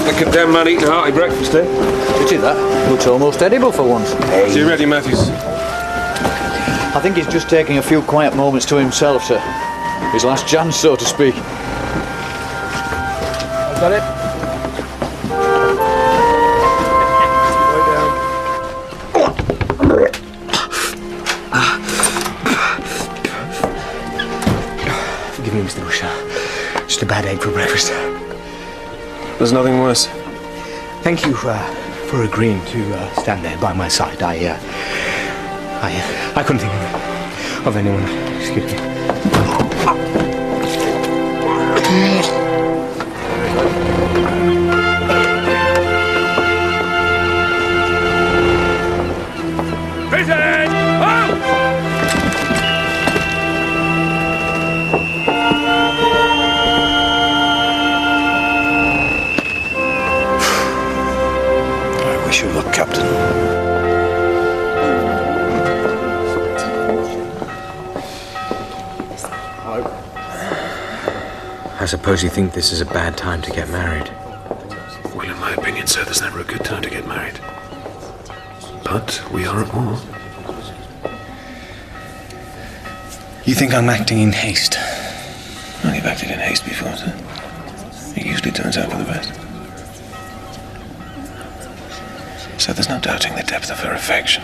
The condemned man eating a hearty breakfast, eh? Pity that. Looks almost edible for once. Hey. Is he ready, Matthews? I think he's just taking a few quiet moments to himself, sir. His last chance, so to speak. Is that it? Forgive me, Mr. Busher. Just a bad egg for breakfast. There's nothing worse. Thank you for agreeing to stand there by my side. I couldn't think of anyone. Excuse me. Prison! Up! I wish you luck, Captain. I suppose you think this is a bad time to get married. Well, in my opinion, sir, there's never a good time to get married. But we are at war. You think I'm acting in haste? Well, you've acted in haste before, sir. It usually turns out for the best. So there's no doubting the depth of her affection.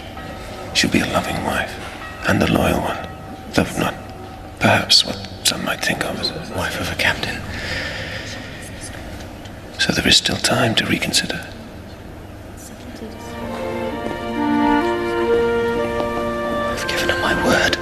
She'll be a loving wife, and a loyal one. Though not, perhaps, what some might think of as a Wife of a captain. So there is still time to reconsider. I've given her my word.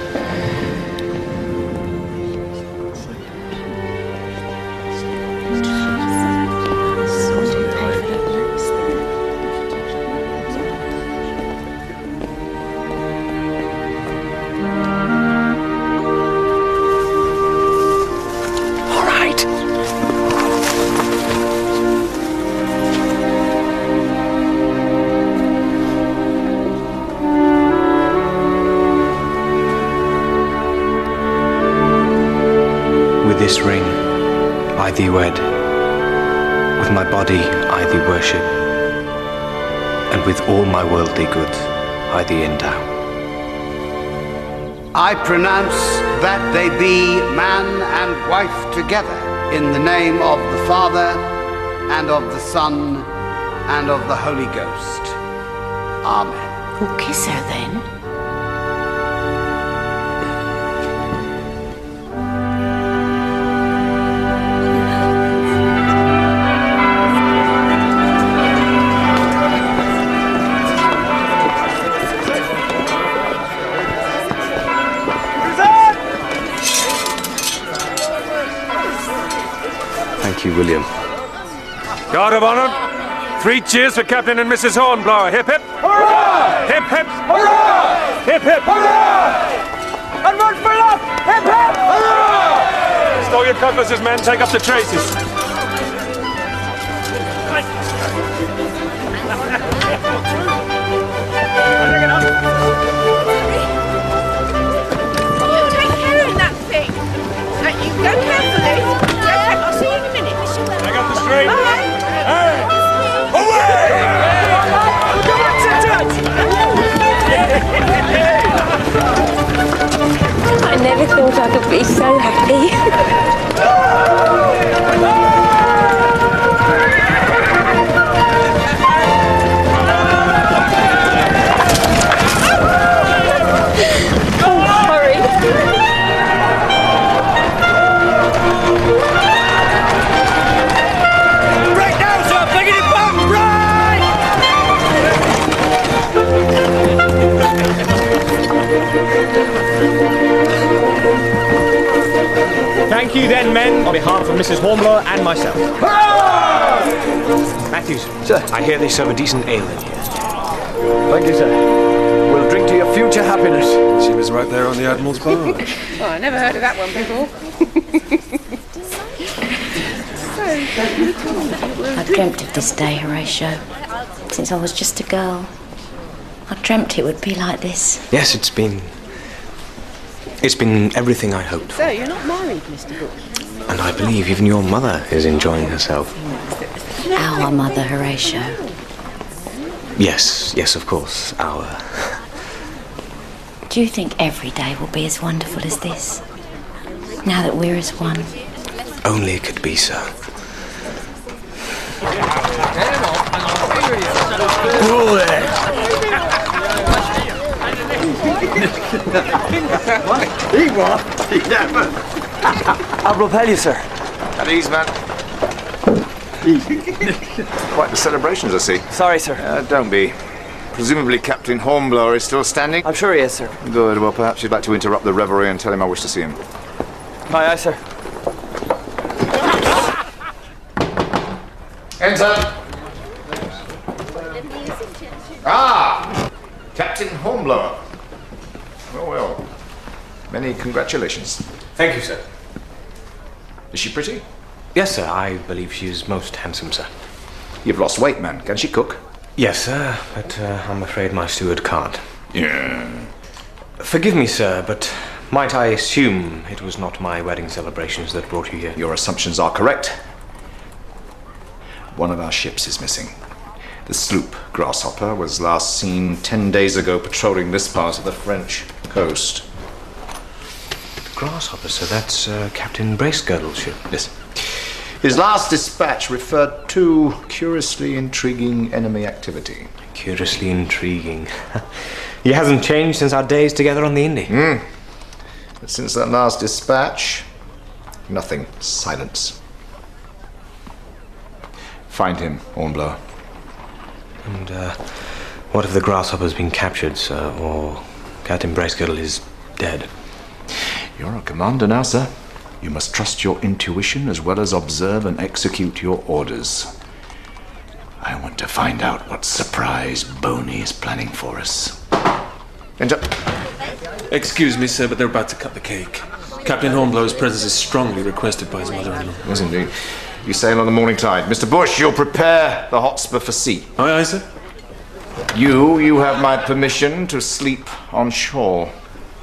This ring, I thee wed. With my body, I thee worship. And with all my worldly goods, I thee endow. I pronounce that they be man and wife together in the name of the Father, and of the Son, and of the Holy Ghost. Amen. We'll kiss her then. Thank you, William. Guard of honor. 3 cheers for Captain and Mrs. Hornblower. Hip hip. Hurrah! Hip hip. Hurrah! Hip hip. Hurrah! And run for luck! Hip hip. Hurrah! Stow your cutlasses, men. Take up the traces. Take care of that thing. You go carefully. I'll see you in a minute. I got the string. Bye. Hey! Away! I never thought I could be so happy. Thank you then, men, on behalf of Mrs. Hornblower and myself. Hurrah! Matthews, Sir. I hear they serve a decent ale in here. Thank you, sir. We'll drink to your future happiness. She was right there on the Admiral's bar. Oh, I never heard of that one before. I've dreamt of this day, Horatio, since I was just a girl. I dreamt it would be like this. Yes, it's been everything I hoped for. So, you're not married, Mr. Brooks? And I believe even your mother is enjoying herself. Our mother, Horatio. Yes, yes, of course, our... Do you think every day will be as wonderful as this? Now that we're as one? Only it could be so. I'll propel you, sir. At ease, man. Quite the celebrations, I see. Sorry, sir. Don't be. Presumably Captain Hornblower is still standing? I'm sure he is, sir. Good. Well, perhaps you'd like to interrupt the revelry and tell him I wish to see him. Aye, aye, sir. Enter. Ah! Captain Hornblower. Oh, well. Many congratulations. Thank you, sir. Is she pretty? Yes, sir, I believe she is most handsome, sir. You've lost weight, man. Can she cook? Yes, sir, but I'm afraid my steward can't. Yeah. Forgive me, sir, but might I assume it was not my wedding celebrations that brought you here? Your assumptions are correct. One of our ships is missing. The sloop Grasshopper was last seen 10 days ago patrolling this part of the French coast. Grasshopper, so that's Captain Bracegirdle's ship. Yes. His last dispatch referred to curiously intriguing enemy activity. Curiously intriguing. He hasn't changed since our days together on the Indy. But since that last dispatch, nothing. Silence. Find him, Hornblower. And what if the Grasshopper's been captured, sir, or Captain Bracegirdle is dead? You're a commander now, sir. You must trust your intuition as well as observe and execute your orders. I want to find out what surprise Boney is planning for us. Enter. Excuse me, sir, but they're about to cut the cake. Captain Hornblower's presence is strongly requested by his mother-in-law. Yes, indeed. You sail on the morning tide. Mr. Bush, you'll prepare the Hotspur for sea. Aye, aye, sir. You have my permission to sleep on shore.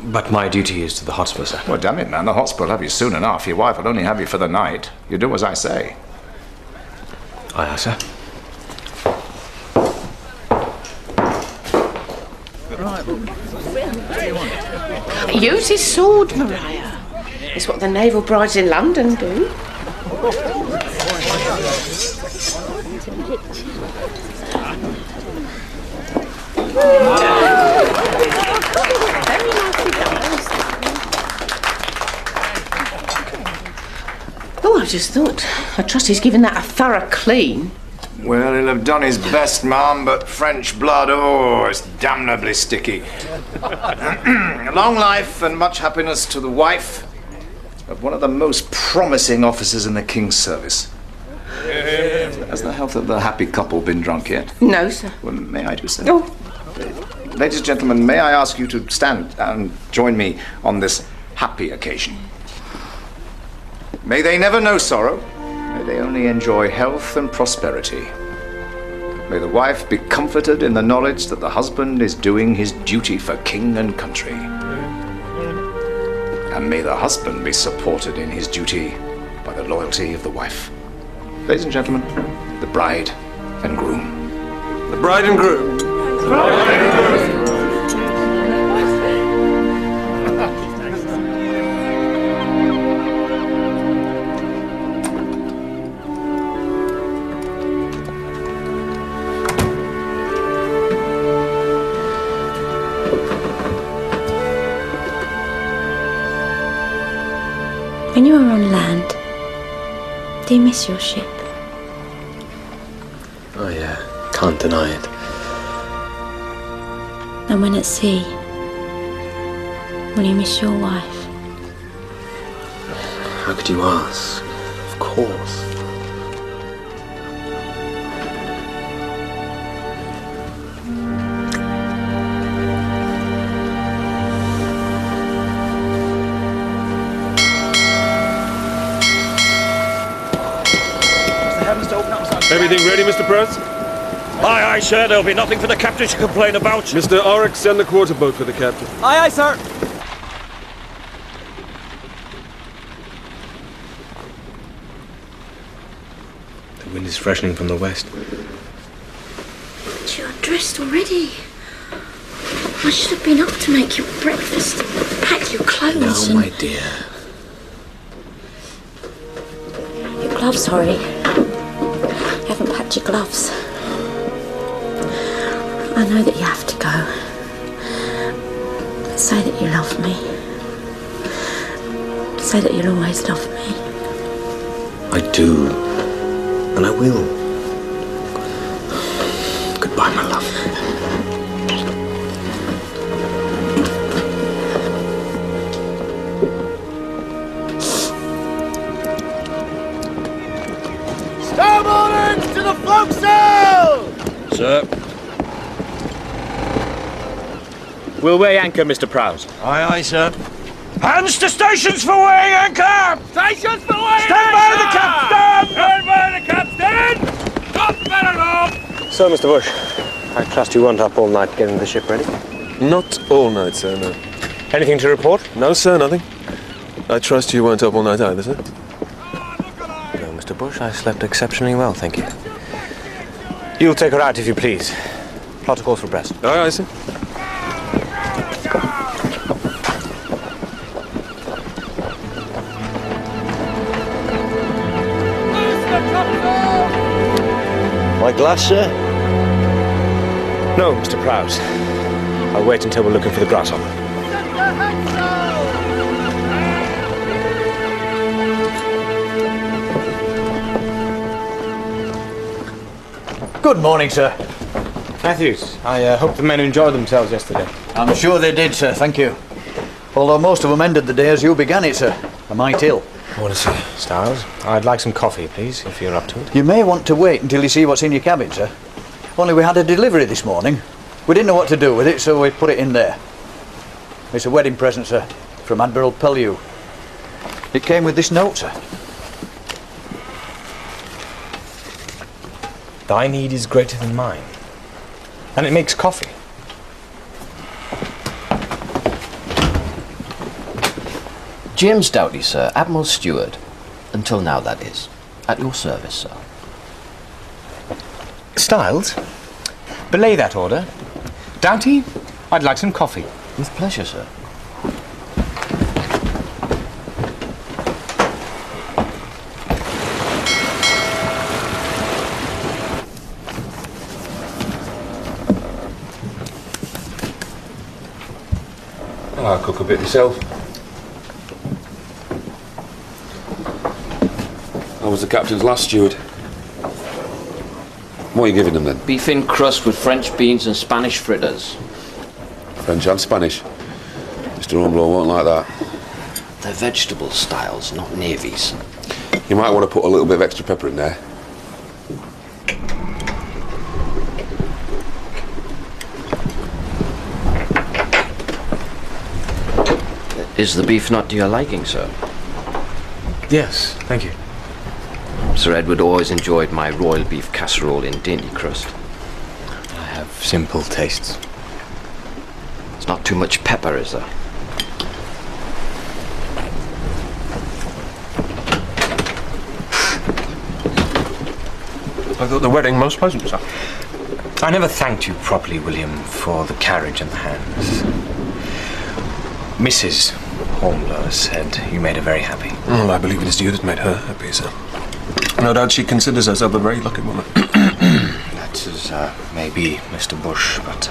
But my duty is to the Hotspur, sir. Well, damn it, man, the Hotspur will have you soon enough. Your wife will only have you for the night. You do as I say. Aye, aye, sir. Use his sword, Maria. It's what the naval brides in London do. Oh, I just thought. I trust he's given that a thorough clean. Well, he'll have done his best, ma'am, but French blood, oh, it's damnably sticky. Long life and much happiness to the wife of one of the most promising officers in the King's service. Has the health of the happy couple been drunk yet? No, sir. Well, may I do so? Oh. Ladies and gentlemen, may I ask you to stand and join me on this happy occasion? May they never know sorrow. May they only enjoy health and prosperity. May the wife be comforted in the knowledge that the husband is doing his duty for king and country. And may the husband be supported in his duty by the loyalty of the wife. Ladies and gentlemen, the bride and groom. The bride and groom. The bride and groom. When you are on land, do you miss your ship? Oh, yeah. Can't deny it. And when at sea, will you miss your wife? How could you ask? Of course. Everything ready, Mr. Press? Aye, aye, sir. There'll be nothing for the captain to complain about. Mr. Oryx, send the quarter boat for the captain. Aye, aye, sir. The wind is freshening from the west. But you're dressed already. I should have been up to make you breakfast, pack your clothes. No, my dear. Your gloves, Horry. You haven't packed your gloves. I know that you have to go. But say that you love me. Say that you'll always love me. I do. And I will. Goodbye, my love. Starboard to the forecastle! Sir. We'll weigh anchor, Mr. Prowse. Aye, aye, sir. Hands to stations for weighing anchor! Stations for weighing Stand by the capstan! Stand by the capstan! Stop that alarm! So, Mr. Bush, I trust you weren't up all night getting the ship ready? Not all night, sir, no. Anything to report? No, sir, nothing. I trust you weren't up all night either, sir? No, Mr. Bush, I slept exceptionally well, thank you. You'll take her out if you please. Plot a course for Brest. Aye, aye, sir. My glass, sir? No, Mr. Prowse. I'll wait until we're looking for the grasshopper. Good morning, sir. Matthews, I hope the men enjoyed themselves yesterday. I'm sure they did, sir, thank you. Although most of them ended the day as you began it, sir. A mite ill. What is it? Stiles, I'd like some coffee, please, if you're up to it. You may want to wait until you see what's in your cabin, sir. Only we had a delivery this morning. We didn't know what to do with it, so we put it in there. It's a wedding present, sir, from Admiral Pellew. It came with this note, sir. Thy need is greater than mine. And it makes coffee. James Doughty, sir, Admiral Steward. Until now, that is. At your service, sir. Stiles, belay that order. Doughty, I'd like some coffee. With pleasure, sir. I'll cook a bit myself. I was the captain's last steward. What are you giving them then? Beef in crust with French beans and Spanish fritters. French and Spanish. Mr. Hornblower won't like that. They're vegetable styles, not navies. You might want to put a little bit of extra pepper in there. Is the beef not to your liking, sir? Yes, thank you. Sir Edward always enjoyed my royal beef casserole in dainty crust. I have simple tastes. It's not too much pepper, is there? I thought the wedding most pleasant, sir. I never thanked you properly, William, for the carriage and the hands. Mrs. Hornblower said you made her very happy. Well, I believe it is you that made her happy, sir. No doubt she considers herself a very lucky woman. That is, maybe, Mr. Bush, but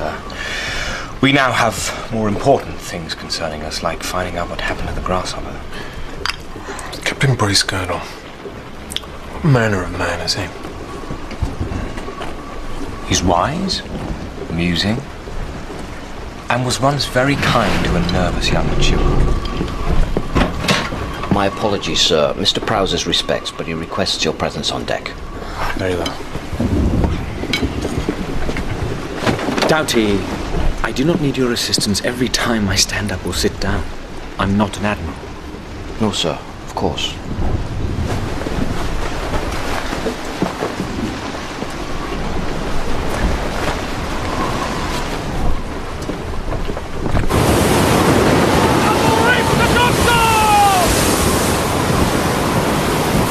we now have more important things concerning us, like finding out what happened to the grasshopper. Captain Brace, Colonel. What manner of man is he? He's wise, amusing, and was once very kind to a nervous young Jew. My apologies, sir. Mr. Prowse's respects, but he requests your presence on deck. Very well. Doughty, I do not need your assistance every time I stand up or sit down. I'm not an admiral. No, sir. Of course.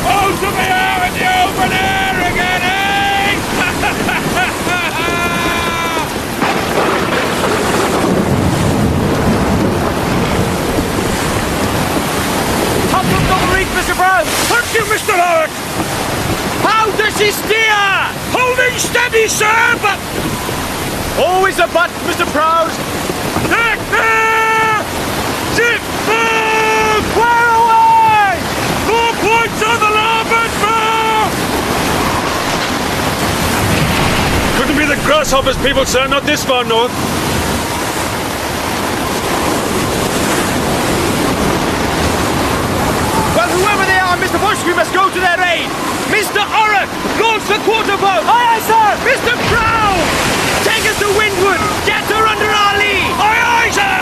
Both of me out in the open air again! she steer? Holding steady, sir, but... Always a but, Mr. Proud. Deck there! Ship move! Where away? 4 points on the larboard bow! Couldn't be the grasshoppers people, sir, not this far north. Well, whoever they are, Mr. Bush, we must go to their aid. Mr. Orrick, launch the quarter boat. Aye, aye, sir. Mr. Proud, take us to windward. Get her under our lee. Aye, aye, sir.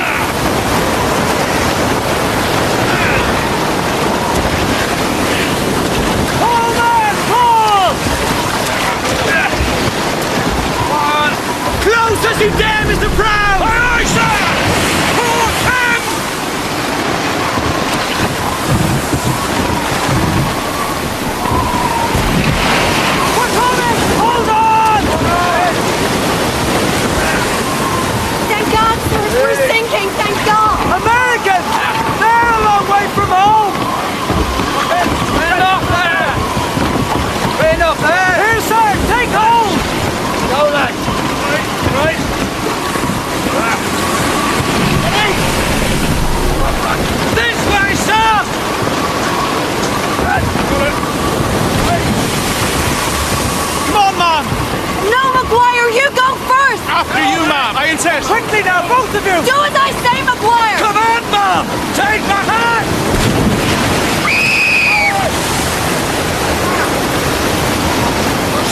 Pull, man, pull. On. Close as you dare, Mr. Proud. Aye, aye, sir. Port hand. Hold on! Thank God, sir. We're sinking. Thank God. Americans! They're a long way from home! Enough there! Enough there! Here, sir! Take hold! Go, lads! Right. This way, sir! Come on, ma'am! No, McGuire, you go first. After you, ma'am! I insist! Quickly now, both of you! Do as I say, McGuire. Come on, ma'am! Take my hand!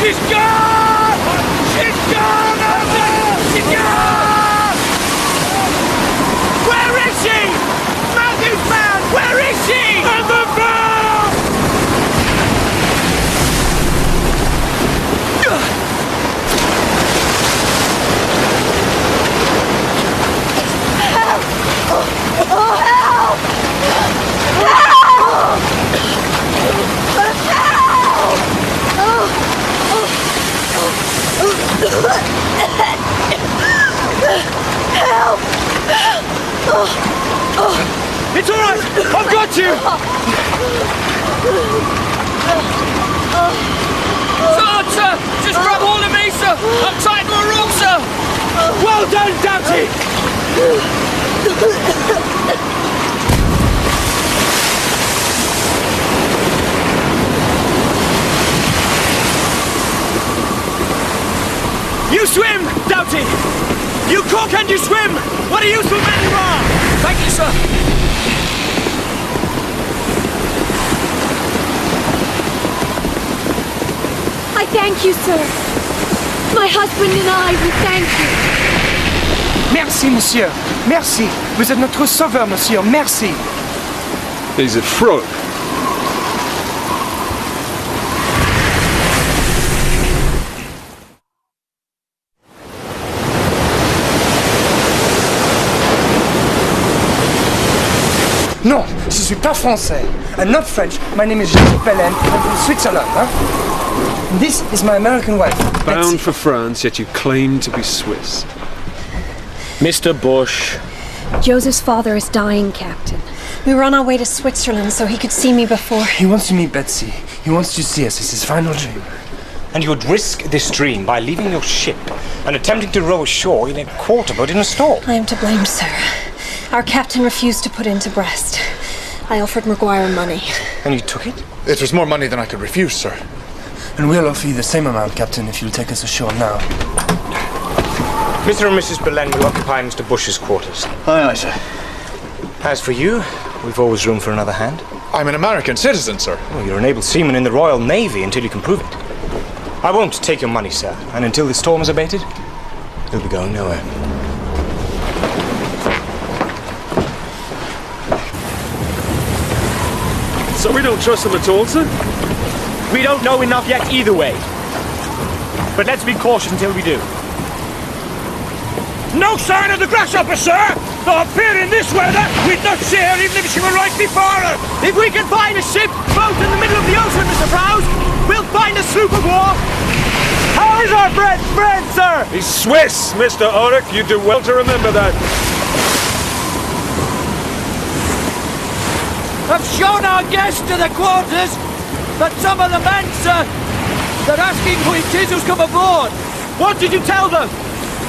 She's gone! She's gone! She's gone! Where is she? Matthew's man! Where is she? At the bow! Oh, help! Help! It's all right! I've got you! Sir! Just grab hold of me, sir! I'm tied to a rope, sir! Well done, Doughty! You swim, Doughty! You cook and you swim! What a useful man you are! Thank you, sir! I thank you, sir. My husband and I, we thank you. Merci, monsieur. Merci. Vous êtes notre sauveur, monsieur. Merci. He's a fraud. Non, je suis pas français. I'm not French. My name is Joseph Belen. I'm from Switzerland, huh? This is my American wife. Bound for France, yet you claim to be Swiss. Mr. Bush. Joseph's father is dying, Captain. We were on our way to Switzerland so he could see me before. He wants to meet Betsy. He wants to see us. It's his final dream. And you would risk this dream by leaving your ship and attempting to row ashore in a quarter boat in a storm. I am to blame, sir. Our captain refused to put into Brest. I offered Maguire money. And you took it? It was more money than I could refuse, sir. And we'll offer you the same amount, Captain, if you'll take us ashore now. Mr. and Mrs. Belen will occupy Mr. Bush's quarters. Aye, aye, sir. As for you, we've always room for another hand. I'm an American citizen, sir. Well, you're an able seaman in the Royal Navy until you can prove it. I won't take your money, sir, and until the storm is abated, you'll be going nowhere. So we don't trust them at all, sir? We don't know enough yet either way. But let's be cautious until we do. No sign of the grasshopper, sir! Though appearing this weather, we'd not see her even if she were right before us! If we can find a ship, boat in the middle of the ocean, Mr. Prowse, we'll find a sloop of war! How is our friend, sir? He's Swiss, Mr. Orrick. You do well to remember that. I've shown our guests to the quarters, but some of the men, sir, They're asking who it is who's come aboard. What did you tell them?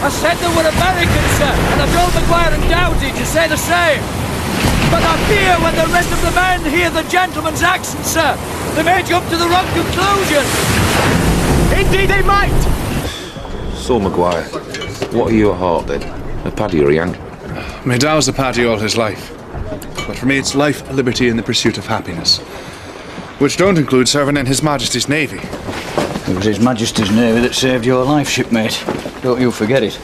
I said they were Americans, sir, and I've told Maguire and Doughty to say the same. But I fear when the rest of the men hear the gentleman's accent, sir, they may jump to the wrong conclusion. Indeed they might! So, Maguire, what are you at heart then? A Paddy or a Yank? My dad was a Paddy all his life. But for me it's life, liberty and the pursuit of happiness. Which don't include serving in His Majesty's Navy. It was His Majesty's Navy that saved your life, shipmate. Don't you forget it.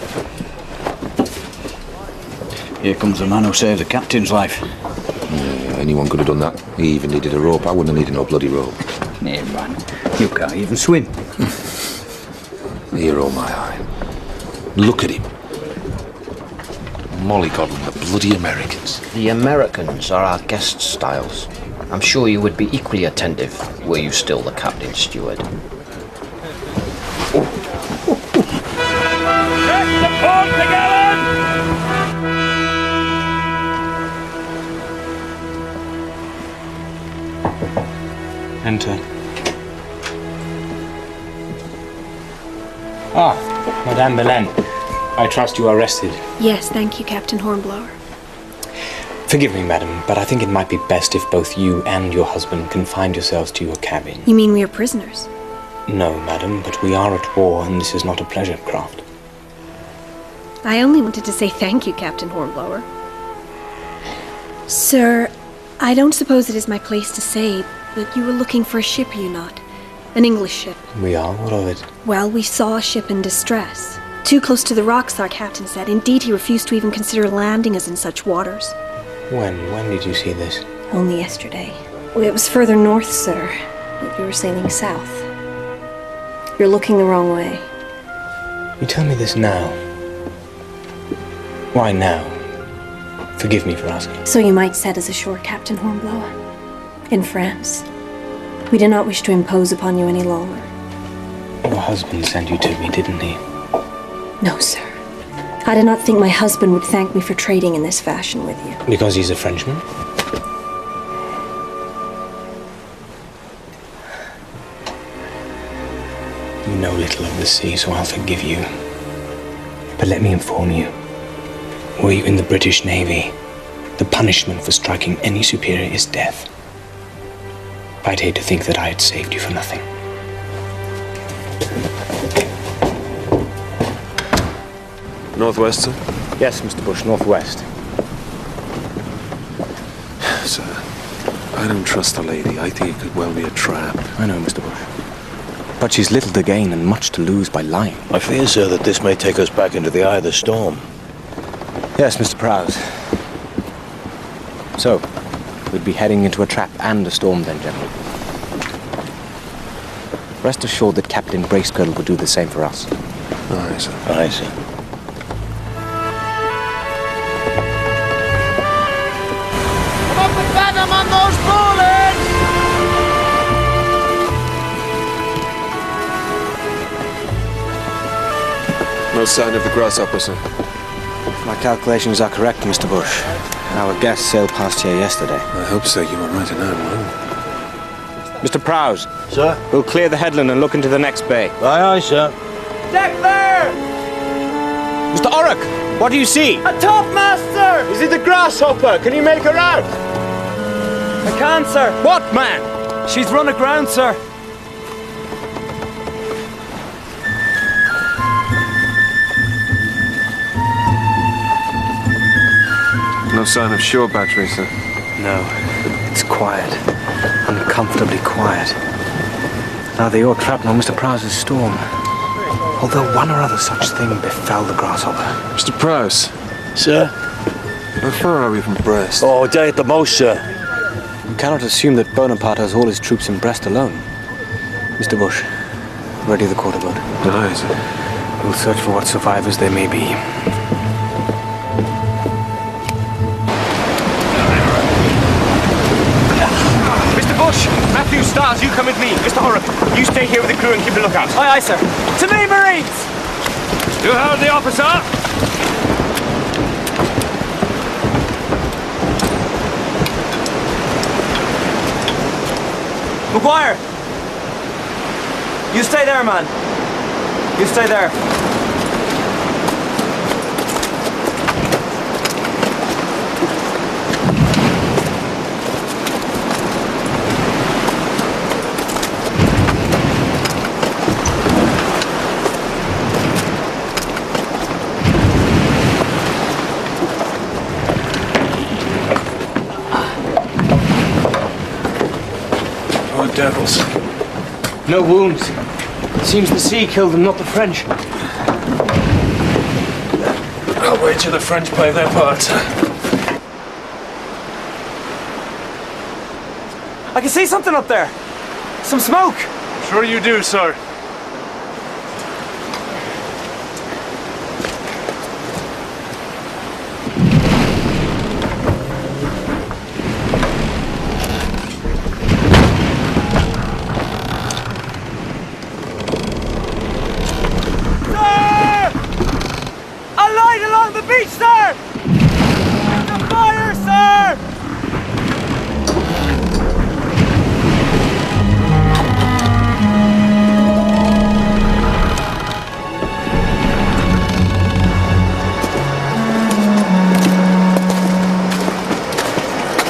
Here comes the man who saved the captain's life. Yeah, anyone could have done that. He even needed a rope. I wouldn't have needed no bloody rope. Nay, man. You can't even swim. Hero, my eye. Look at him. Mollycoddling the bloody Americans. The Americans are our guest styles. I'm sure you would be equally attentive were you still the captain's steward. Enter. Ah, Madame Belen. I trust you are rested. Yes, thank you, Captain Hornblower. Forgive me, madam, but I think it might be best if both you and your husband confined yourselves to your cabin. You mean we are prisoners? No, madam, but we are at war, and this is not a pleasure craft. I only wanted to say thank you, Captain Hornblower. Sir, I don't suppose it is my place to say, but you were looking for a ship, are you not? An English ship. We are? What of it? Well, we saw a ship in distress. Too close to the rocks, our captain said. Indeed, he refused to even consider landing us in such waters. When did you see this? Only yesterday. Well, it was further north, sir, but you were sailing south. You're looking the wrong way. You tell me this now. Why now? Forgive me for asking. So you might set us ashore, Captain Hornblower. In France. We do not wish to impose upon you any longer. Your husband sent you to me, didn't he? No, sir. I did not think my husband would thank me for trading in this fashion with you. Because he's a Frenchman? You know little of the sea, so I'll forgive you. But let me inform you. Were you in the British Navy, the punishment for striking any superior is death. I'd hate to think that I had saved you for nothing. Northwest, sir? Yes, Mr. Bush, northwest. Sir, I don't trust the lady. I think it could well be a trap. I know, Mr. Bush. But she's little to gain and much to lose by lying. I fear, sir, that this may take us back into the eye of the storm. Yes, Mr. Prowse. So, we'd be heading into a trap and a storm then, General. Rest assured that Captain Bracegirdle would do the same for us. Aye, sir. Aye, sir. Come up with venom on those bullets! No sign of the grasshopper, sir. If my calculations are correct, Mr. Bush, our guest sailed past here yesterday. I hope so. You were right in that one. Mr. Prowse. Sir? We'll clear the headland and look into the next bay. Aye, aye, sir. Deck there! Mr. Orrock, what do you see? A topmaster! Is it the grasshopper? Can you make her out? I can't, sir. What, man? She's run aground, sir. No sign of shore battery, sir. No, it's quiet. Uncomfortably quiet. Neither your trap nor Mr. Prowse's storm. Although one or other such thing befell the grasshopper. Mr. Prowse. Sir? How far are we from Brest? Oh, a day at the most, sir. You cannot assume that Bonaparte has all his troops in Brest alone. Mr. Bush, ready the quarter boat. Aye, sir. We'll search for what survivors there may be. Mr. Bush, Matthew Stars, you come with me. Mr. Orrock, you stay here with the crew and keep a lookout. Aye, aye, sir. To me, Marines! You heard the officer? Maguire! You stay there, man. You stay there. Devils. No wounds. Seems the sea killed them, not the French. I'll wait till the French play their part, sir. I can see something up there. Some smoke. Sure you do, sir.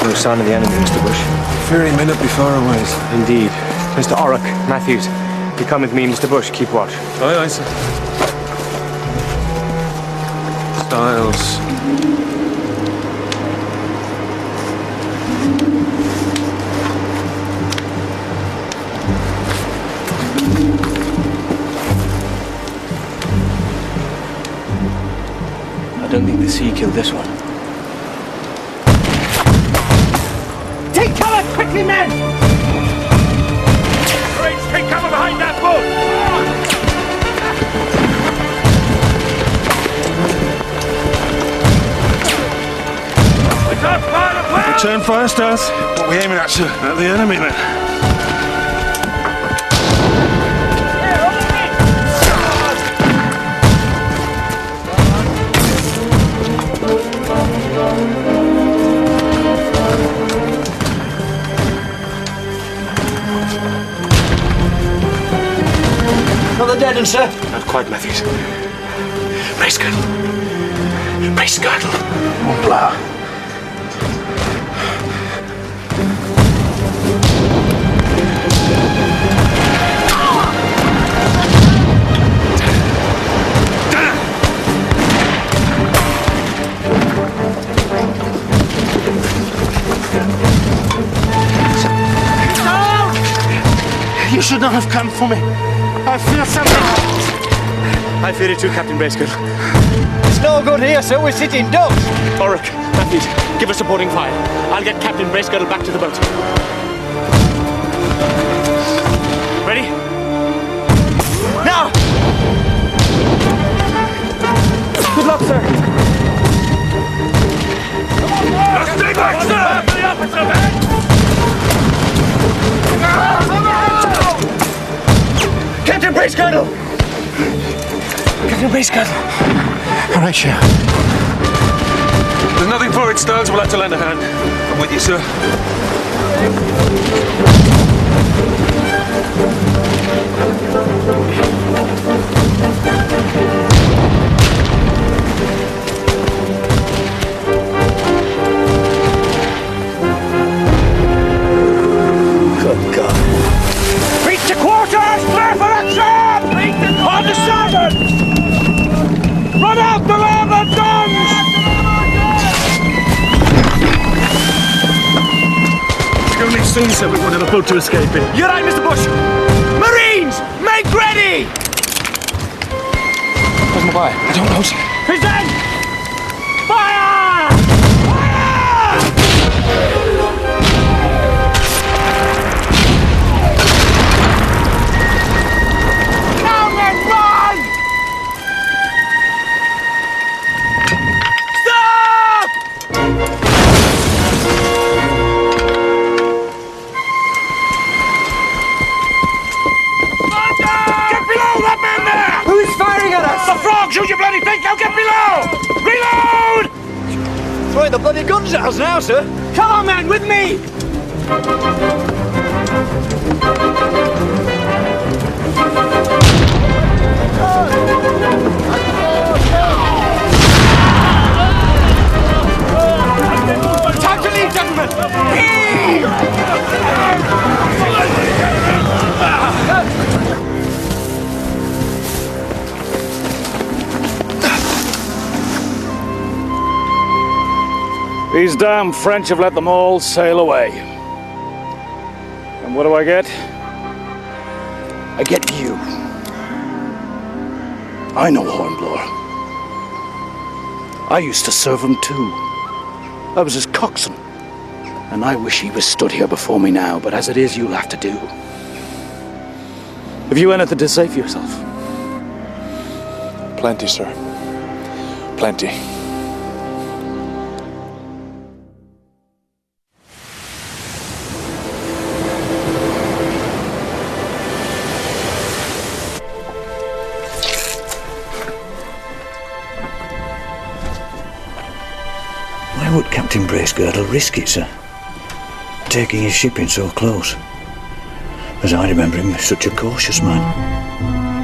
No sign of the enemy, Mr. Bush. Fearing may not be far away. Indeed. Mr. Orrock, Matthews, you come with me, Mr. Bush. Keep watch. Aye, aye, sir. Styles. I don't think the sea killed this one. Take cover quickly, men! Marines, take cover behind that boat! Return fire, Stars. What are we aiming at, sir? At the enemy, then. Another dead, sir? Not quite, Matthews. Brace girdle. Brace girdle. Hornblower. You should not have come for me. I fear something. I fear it too, Captain Bracegirdle. It's no good here, sir. We're sitting ducks. Orrock, Matthews, give us supporting fire. I'll get Captain Bracegirdle back to the boat. Ready? Now! Good luck, sir. Stay back, sir! The officer, man! Captain Bracegirdle! Captain Bracegirdle! Horatio. There's nothing for it, Styles. We'll have to lend a hand. I'm with you, sir. Good God. Beat to quarters! Clear for action! Beat to on the starboard! Run out the larboard guns! We'll only soon, sir. We wanted a boat to escape in. You're right, Mr. Bush! Marines! Make ready! Where's Maguire? I don't know, sir. Present! Fire! Fire! Down and run! Stop! Get below that man there! Who's firing at us? The frogs! Who you bloody think? Now get below! Reload! Throwing the bloody guns at us now, sir. Come on, man, with me! These damn French have let them all sail away. And what do I get? I get you. I know Hornblower. I used to serve him too. I was his coxswain. And I wish he was stood here before me now, but as it is, you'll have to do. Have you anything to say for yourself? Plenty, sir. Plenty. Why would Captain Bracegirdle risk it, sir? Taking his ship in so close. As I remember him, such a cautious man.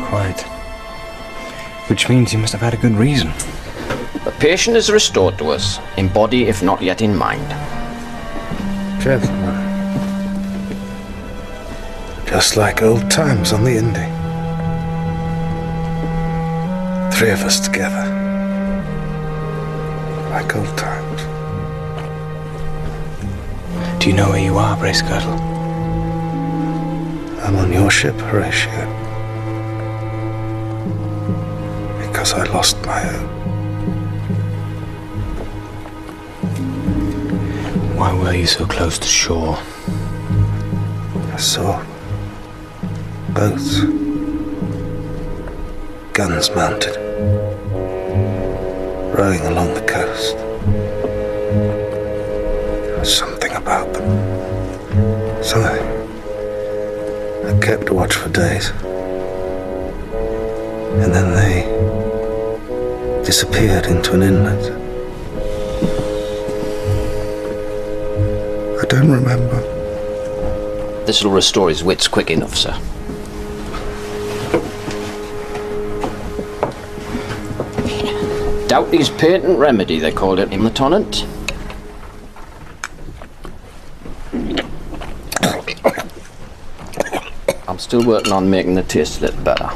Quite. Which means he must have had a good reason. The patient is restored to us, in body if not yet in mind. Gentlemen. Just like old times on the Indy. 3 of us together. Like old times. Do you know where you are, Bracegirdle? I'm on your ship, Horatio. Because I lost my own. Why were you so close to shore? I saw boats. Guns mounted. Rowing along the coast. There was something about them. Something. I kept watch for days. And then they disappeared into an inlet. I don't remember. This'll restore his wits quick enough, sir. Doughty's patent remedy, they called it in the Teniente. I'm still working on making the taste a little better.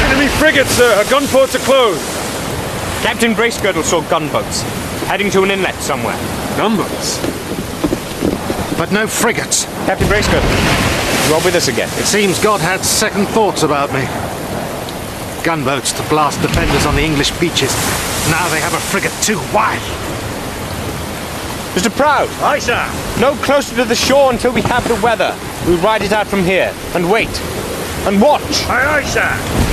Enemy frigates, sir! Our gunports are closed! Captain Bracegirdle saw gunboats, heading to an inlet somewhere. Gunboats? But no frigates. Captain Bracegirdle, you are with us again. It seems God had second thoughts about me. Gunboats to blast defenders on the English beaches. Now they have a frigate too. Why? Mr. Proud! Aye, sir. No closer to the shore until we have the weather. We'll ride it out from here, and wait, and watch. Aye, aye, sir.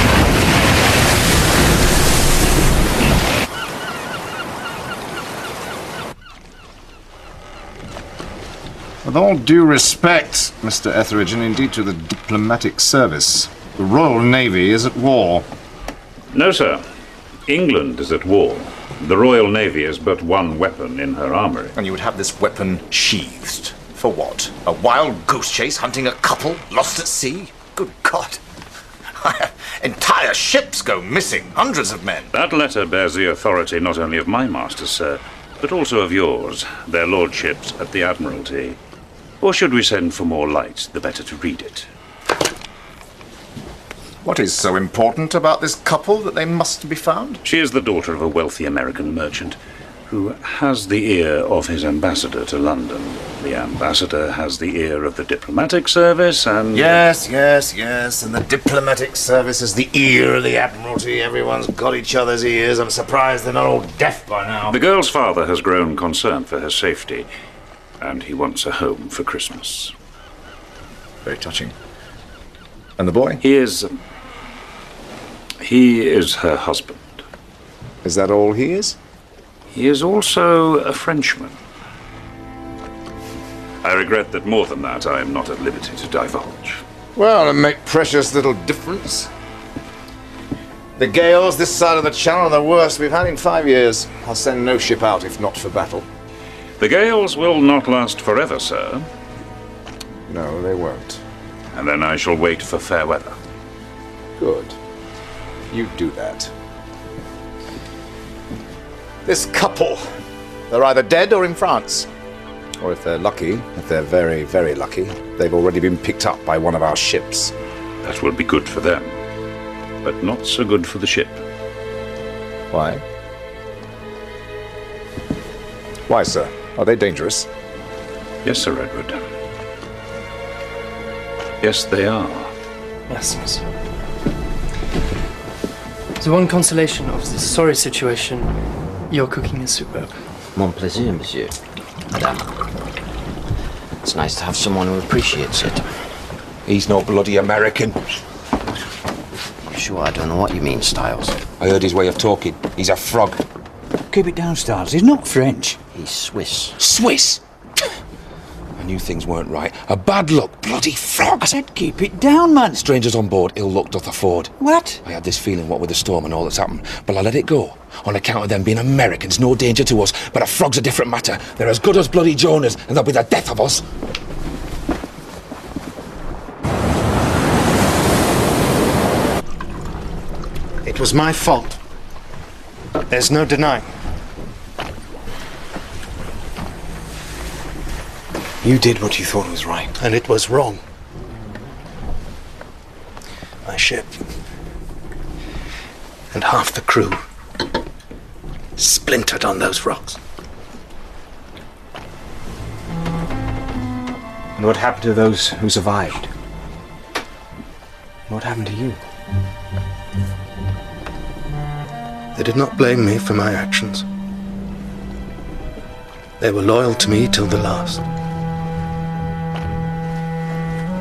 With all due respect, Mr. Etheridge, and indeed to the diplomatic service, the Royal Navy is at war. No, sir. England is at war. The Royal Navy is but one weapon in her armoury. And you would have this weapon sheathed? For what? A wild goose chase hunting a couple lost at sea? Good God. Entire ships go missing, hundreds of men. That letter bears the authority not only of my masters, sir, but also of yours, their lordships at the Admiralty. Or should we send for more light, the better to read it? What is so important about this couple that they must be found? She is the daughter of a wealthy American merchant who has the ear of his ambassador to London. The ambassador has the ear of the diplomatic service, and... Yes, and the diplomatic service is the ear of the Admiralty. Everyone's got each other's ears. I'm surprised they're not all deaf by now. The girl's father has grown concerned for her safety, and he wants a home for Christmas. Very touching. And the boy? He is her husband. Is that all he is? He is also a Frenchman. I regret that more than that I am not at liberty to divulge. Well, it'll make precious little difference. The gales this side of the channel are the worst we've had in 5 years. I'll send no ship out if not for battle. The gales will not last forever, sir. No, they won't. And then I shall wait for fair weather. Good. You do that. This couple, they're either dead or in France. Or if they're lucky, if they're very, very lucky, they've already been picked up by one of our ships. That will be good for them, but not so good for the ship. Why? Why, sir? Are they dangerous? Yes, Sir Edward. Yes, they are. Yes, monsieur. The one consolation of this sorry situation, your cooking is superb. Mon plaisir, monsieur. Madame. It's nice to have someone who appreciates it. He's no bloody American. Sure, I don't know what you mean, Styles. I heard his way of talking. He's a frog. Keep it down, Styles. He's not French. He's Swiss. Swiss? I knew things weren't right. A bad luck, bloody frog. I said keep it down, man. Strangers on board, ill luck doth afford. What? I had this feeling, what with the storm and all that's happened, but I let it go. On account of them being Americans, no danger to us. But a frog's a different matter. They're as good as bloody Jonahs, and they'll be the death of us. It was my fault. There's no denying. You did what you thought was right. And it was wrong. My ship and half the crew splintered on those rocks. And what happened to those who survived? What happened to you? They did not blame me for my actions. They were loyal to me till the last.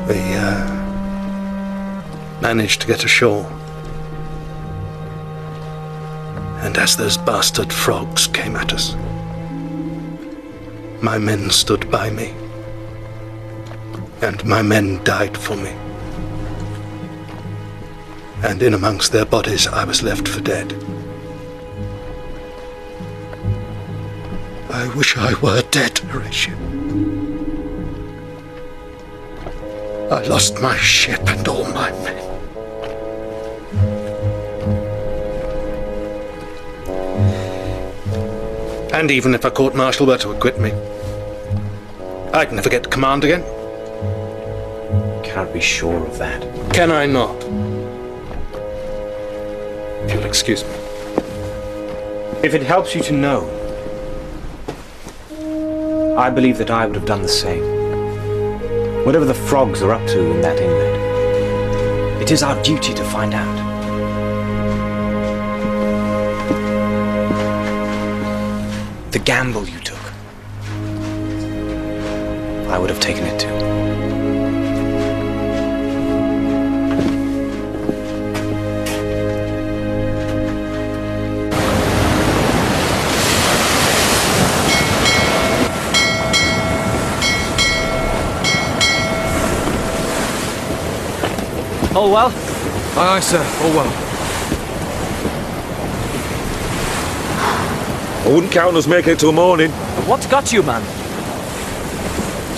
We managed to get ashore. And as those bastard frogs came at us, my men stood by me. And my men died for me. And in amongst their bodies I was left for dead. I wish I were dead, Horatio. I lost my ship and all my men. And even if a court-martial were to acquit me, I'd never get command again. Can't be sure of that. Can I not? If you'll excuse me. If it helps you to know, I believe that I would have done the same. Whatever the frogs are up to in that inlet, it is our duty to find out. The gamble you took, I would have taken it too. All well? Aye, aye, sir. All well. I wouldn't count on us making it till morning. What's got you, man?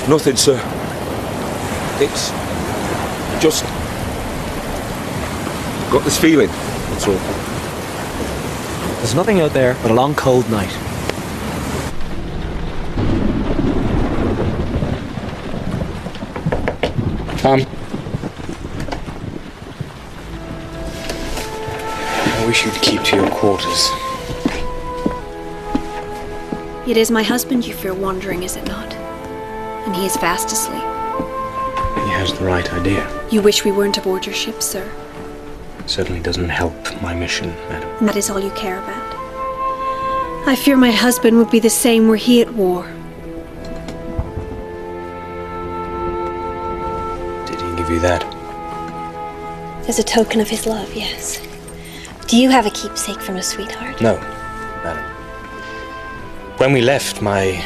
Nothing, sir. It's just got this feeling, that's all. There's nothing out there but a long, cold night. I wish you'd keep to your quarters. It is my husband you fear wandering, is it not? And he is fast asleep. He has the right idea. You wish we weren't aboard your ship, sir. It certainly doesn't help my mission, madam. And that is all you care about. I fear my husband would be the same were he at war. Did he give you that? As a token of his love, yes. Do you have a keepsake from a sweetheart? No, madam. When we left, my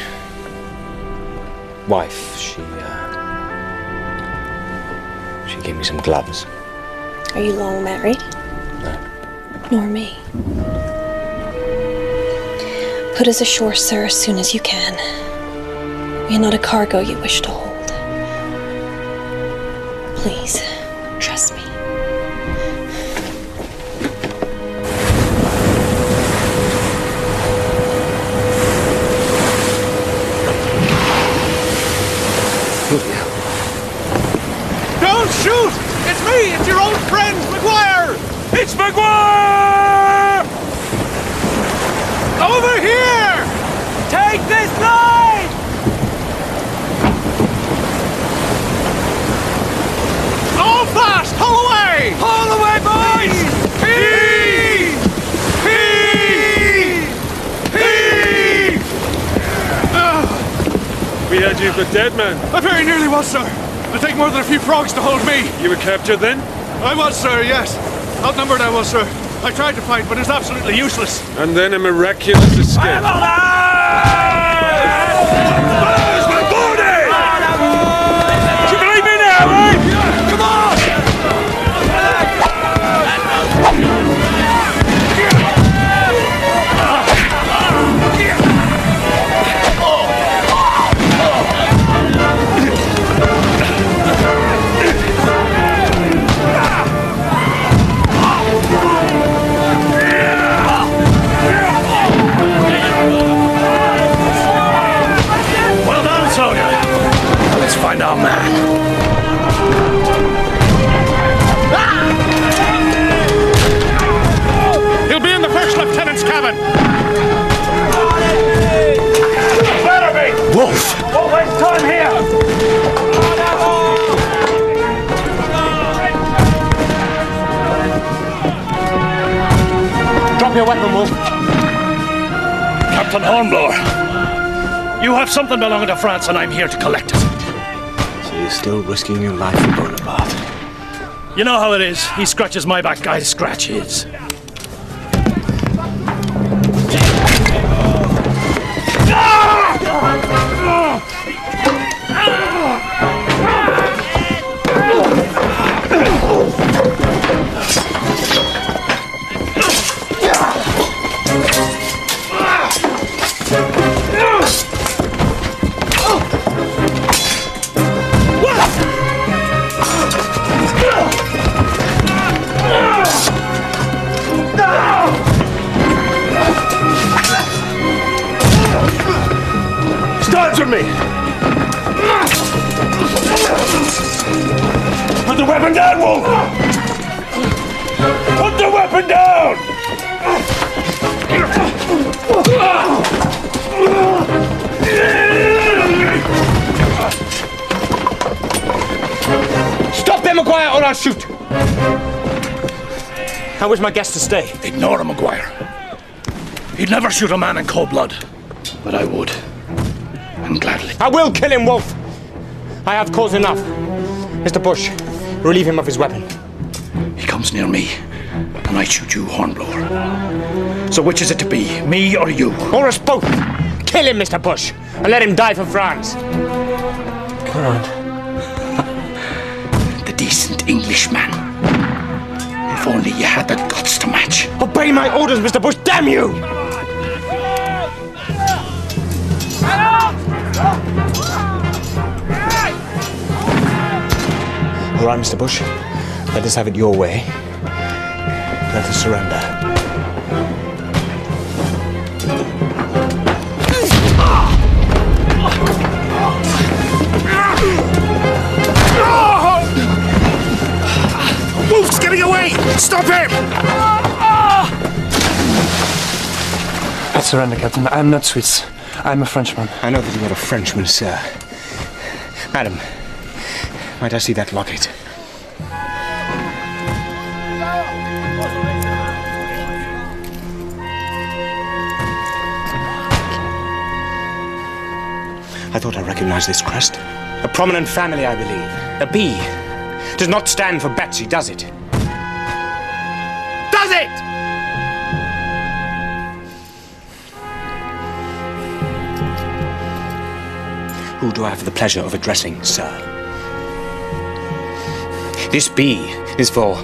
wife, she gave me some gloves. Are you long married? No. Nor me. Put us ashore, sir, as soon as you can. We are not a cargo you wish to hold. Please, trust me. It's Maguire! Over here! Take this line! All fast! Pull away! Pull away, boys! Heave! Heave! Heave! We had you for dead, man. I very nearly was, sir. It'll take more than a few frogs to hold me. You were captured then? I was, sir, yes. Outnumbered I was, sir. I tried to fight, but it was absolutely useless. And then a miraculous escape. Where's my body? Do you believe me now, eh? Come on! Find our man. He'll be in the first lieutenant's cabin. Better be! Wolf! Don't waste time here! Drop your weapon, Wolf. Captain Hornblower, you have something belonging to France, and I'm here to collect it. You're still risking your life for Bonaparte. You know how it is. He scratches my back, I scratch his. Answer me! Put the weapon down, Wolf! Put the weapon down! Stop there, Maguire, or I'll shoot! How was my guest to stay? Ignore him, Maguire. He'd never shoot a man in cold blood, but I would. And gladly. I will kill him, Wolf! I have cause enough. Mr. Bush, relieve him of his weapon. He comes near me, and I shoot you, Hornblower. So which is it to be, me or you? Or us both! Kill him, Mr. Bush, and let him die for France. Come on. The decent Englishman. If only you had the guts to match. Obey my orders, Mr. Bush, damn you! All right, Mr. Bush. Let us have it your way. Let us surrender. Wolf's getting away! Stop him! I surrender, Captain. I'm not Swiss. I'm a Frenchman. I know that you are a Frenchman, sir. Madam, might I see that locket? I thought I recognized this crest. A prominent family, I believe. A B does not stand for Betsy, does it? Does it? Who do I have the pleasure of addressing, sir? This B is for...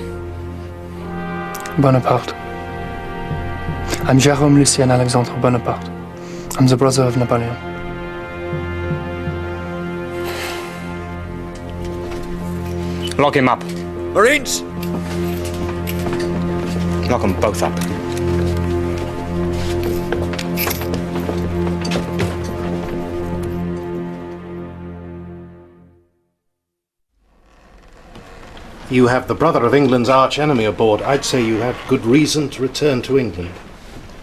Bonaparte. I'm Jérôme Lucien Alexandre Bonaparte. I'm the brother of Napoleon. Lock him up. Marines! Lock them both up. You have the brother of England's arch enemy aboard. I'd say you have good reason to return to England.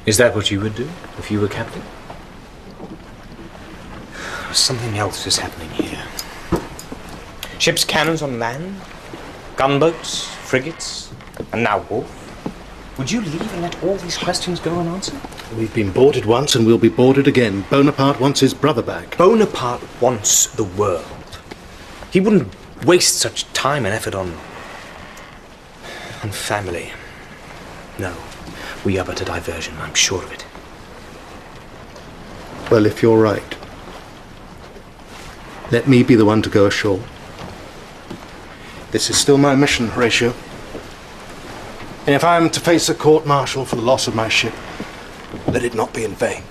Is that what you would do if you were captain? Something else is happening here. Ships' cannons on land, gunboats, frigates, and now war. Would you leave and let all these questions go unanswered? We've been boarded once and we'll be boarded again. Bonaparte wants his brother back. Bonaparte wants the world. He wouldn't waste such time and effort on family. No, we are but a diversion, I'm sure of it. Well, if you're right, let me be the one to go ashore. This is still my mission, Horatio. And if I am to face a court-martial for the loss of my ship, let it not be in vain.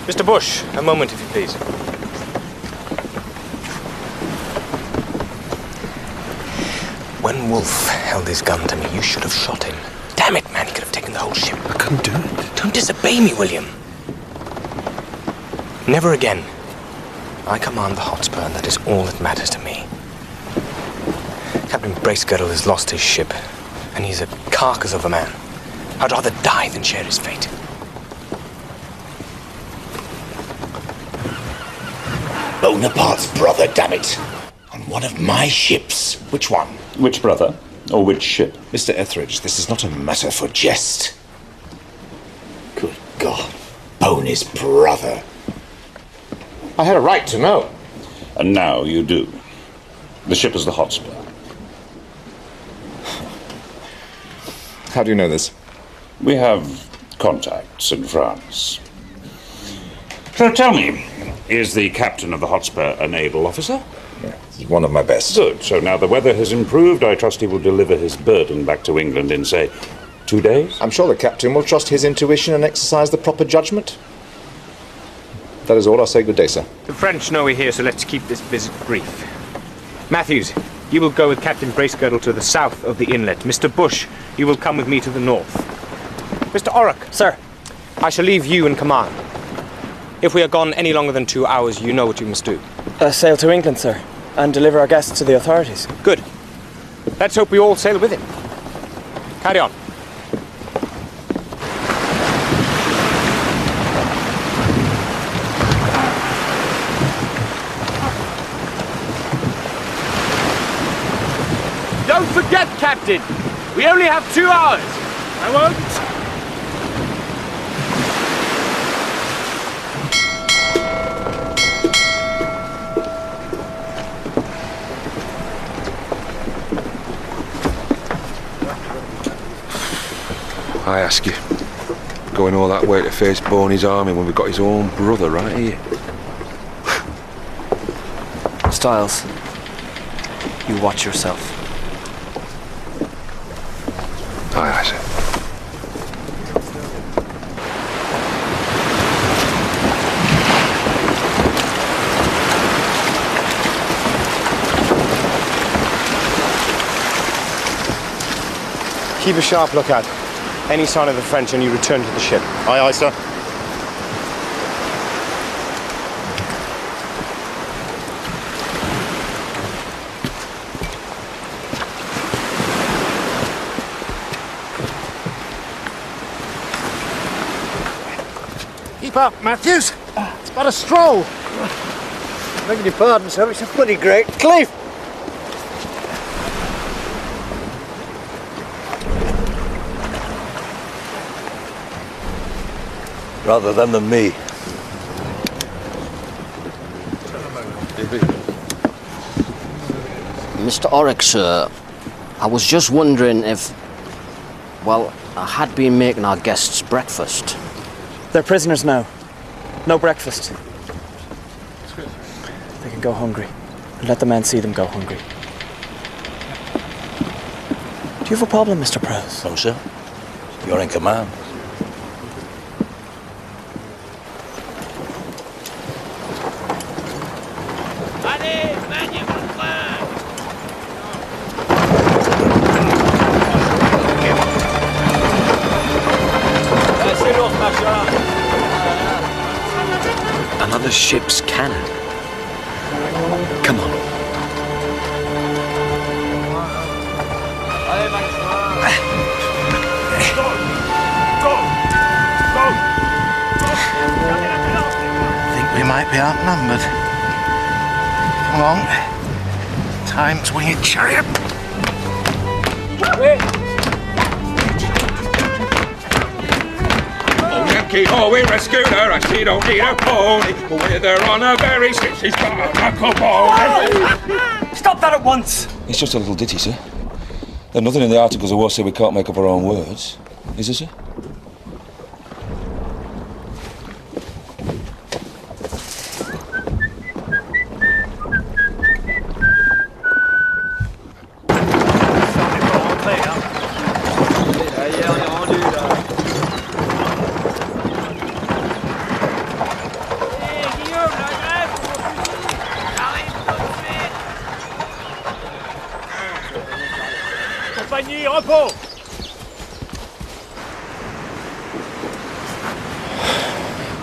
Mr. Bush, a moment, if you please. When Wolfe held his gun to me, you should have shot him. Damn it, man, he could have taken the whole ship. I couldn't do it. Don't disobey me, William. Never again. I command the Hotspur, and that is all that matters to me. Captain Bracegirdle has lost his ship, and he's a carcass of a man. I'd rather die than share his fate. Bonaparte's brother, damn it! On one of my ships. Which one? Which brother? Or which ship? Mr. Etheridge, this is not a matter for jest. Good God. Boney's brother. I had a right to know. And now you do. The ship is the Hotspur. How do you know this? We have contacts in France. So tell me, is the captain of the Hotspur a naval officer? Yeah, he's one of my best. Good. So now the weather has improved, I trust he will deliver his burden back to England in, say, 2 days? I'm sure the captain will trust his intuition and exercise the proper judgment. That is all. I'll say good day, sir. The French know we're here, so let's keep this visit brief. Matthews, you will go with Captain Bracegirdle to the south of the inlet. Mr. Bush, you will come with me to the north. Mr. Orrock. Sir. I shall leave you in command. If we are gone any longer than 2 hours, you know what you must do. Sail to England, sir, and deliver our guests to the authorities. Good. Let's hope we all sail with him. Carry on. Don't forget, Captain! We only have 2 hours! I won't! I ask you, going all that way to face Boney's army when we've got his own brother right here. Styles, you watch yourself. Aye, sir. Keep a sharp lookout. Any sign of the French and you return to the ship. Aye, aye, sir. Keep up, Matthews. It's but a stroll. Begging your pardon, sir, it's a bloody great cliff. Rather them than me. Mr. Orrock, sir, I was just wondering if, well, I had been making our guests breakfast. They're prisoners now. No breakfast. They can go hungry. And let the men see them go hungry. Do you have a problem, Mr. Prowse? No, sir. You're in command. Another ship's cannon. Come on. might be outnumbered. Come along. Time's winged chariot. Oh, Yankee, oh, we rescued her as she don't need a pony. With her on her very stick, she's got a knuckle bone. Stop that at once! It's just a little ditty, sir. There's nothing in the articles of war say we can't make up our own words. Is there, sir?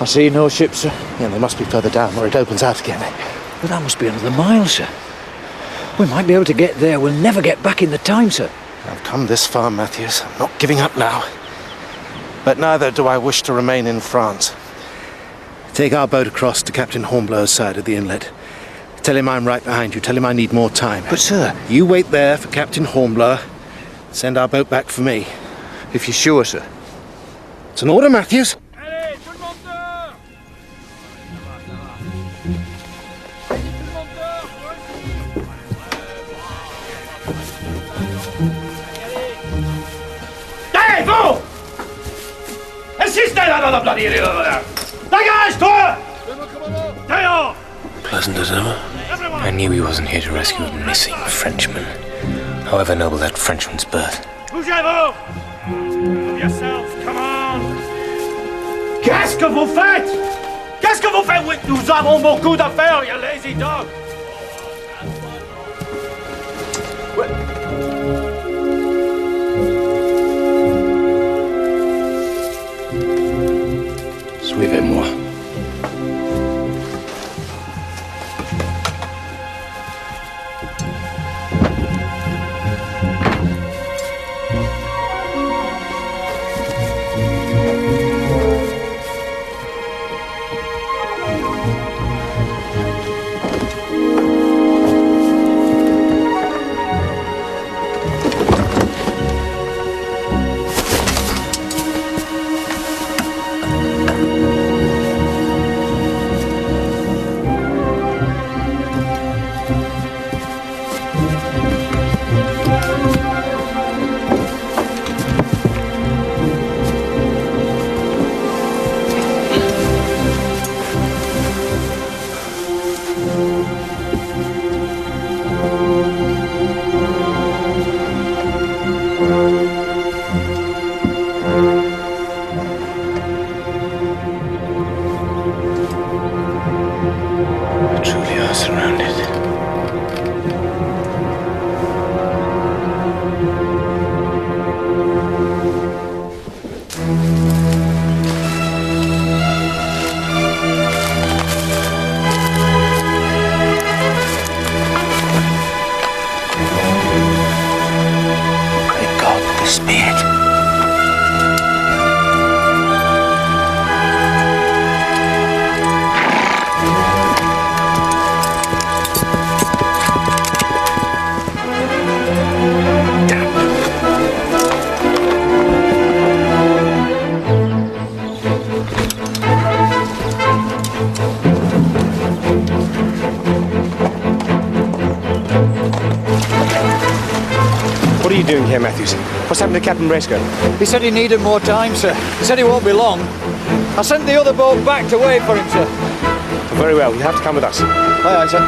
I see no ships, sir. Yeah, they must be further down where it opens out again. But that must be another mile, sir. We might be able to get there. We'll never get back in the time, sir. I've come this far, Matthews. I'm not giving up now. But neither do I wish to remain in France. Take our boat across to Captain Hornblower's side of the inlet. Tell him I'm right behind you. Tell him I need more time. But, sir... You wait there for Captain Hornblower. Send our boat back for me. If you're sure, sir. It's an order, Matthews. Hey, vous! Insistez là dans la bloody river! Dégage, toi! Dehors! Pleasant as ever. I knew he wasn't here to rescue a missing Frenchman, however noble that Frenchman's birth. Bougez-vous! Move yourselves, come on! Qu'est-ce que vous faites? Qu'est-ce que vous faites? Oui, nous avons beaucoup d'affaires, you lazy dog! Suivez-moi. What are you doing here, Matthews? What's happened to Captain Briscoe? He said he needed more time, sir. He said he won't be long. I sent the other boat back to wait for him, sir. Very well, you have to come with us. Aye, aye, sir.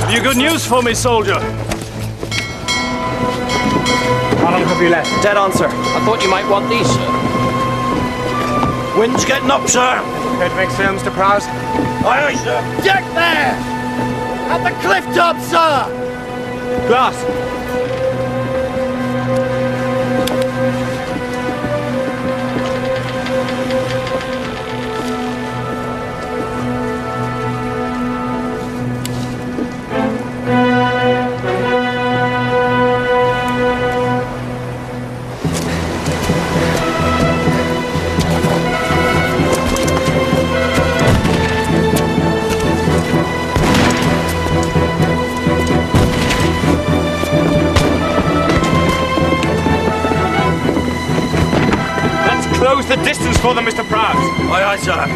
Have you good news for me, soldier? How long have you left? Dead on, sir. I thought you might want these, sir. Wind's getting up, sir. Prepared to make sail, Mr. Prowse? Aye, aye, sir. Deck there! At the cliff top, sir! Glass! the distance for them, Mr. Prout. Aye, aye, sir.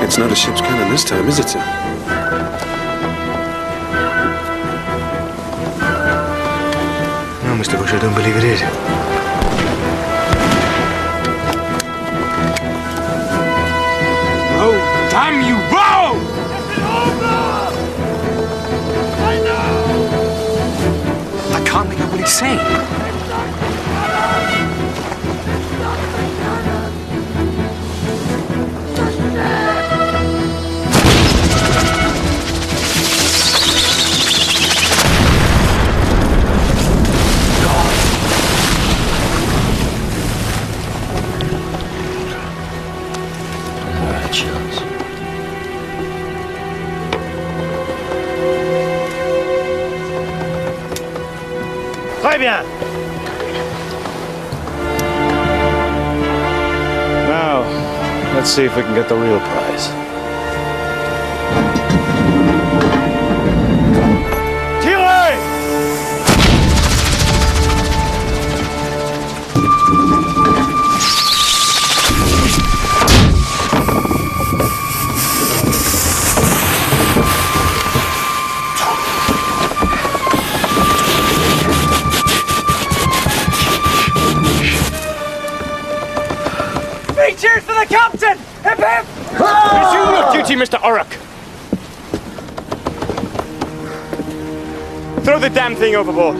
It's not a ship's cannon this time, is it, sir? No, Mr. Bush, I don't believe it is. Oh, damn you, row! I can't make out what he's saying. Très bien. Now, let's see if we can get the real prize. Tirez! Three cheers for the captain! Hip hip! Resume your duty, Mr. Orrock. Throw the damn thing overboard.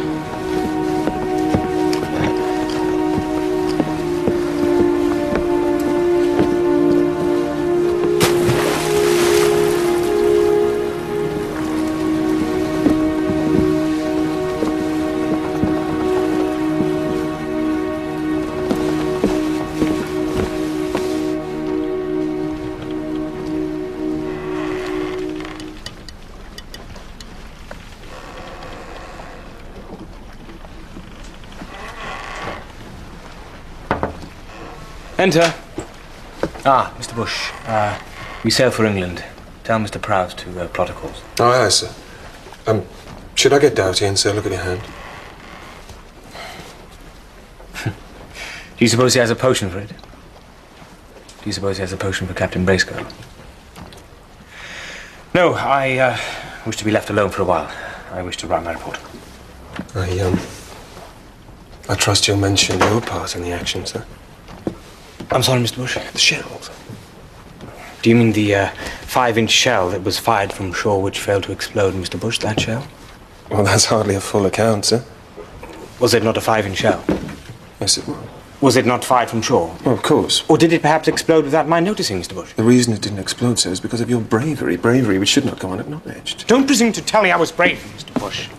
Enter. Ah, Mr. Bush. We sail for England. Tell Mr. Prout to plot a course. Oh, aye, sir. Should I get Doughty and say, look at your hand? Do you suppose he has a potion for it? Do you suppose he has a potion for Captain Bracegirdle? No, I wish to be left alone for a while. I wish to write my report. I trust you'll mention your part in the action, sir. I'm sorry, Mr. Bush. The shells. Do you mean the 5-inch shell that was fired from shore which failed to explode, Mr. Bush, that shell? Well, that's hardly a full account, sir. Was it not a 5-inch shell? Yes, it was. Was it not fired from shore? Well, of course. Or did it perhaps explode without my noticing, Mr. Bush? The reason it didn't explode, sir, is because of your bravery. Bravery which should not go unacknowledged. Don't presume to tell me I was brave, Mr. Bush.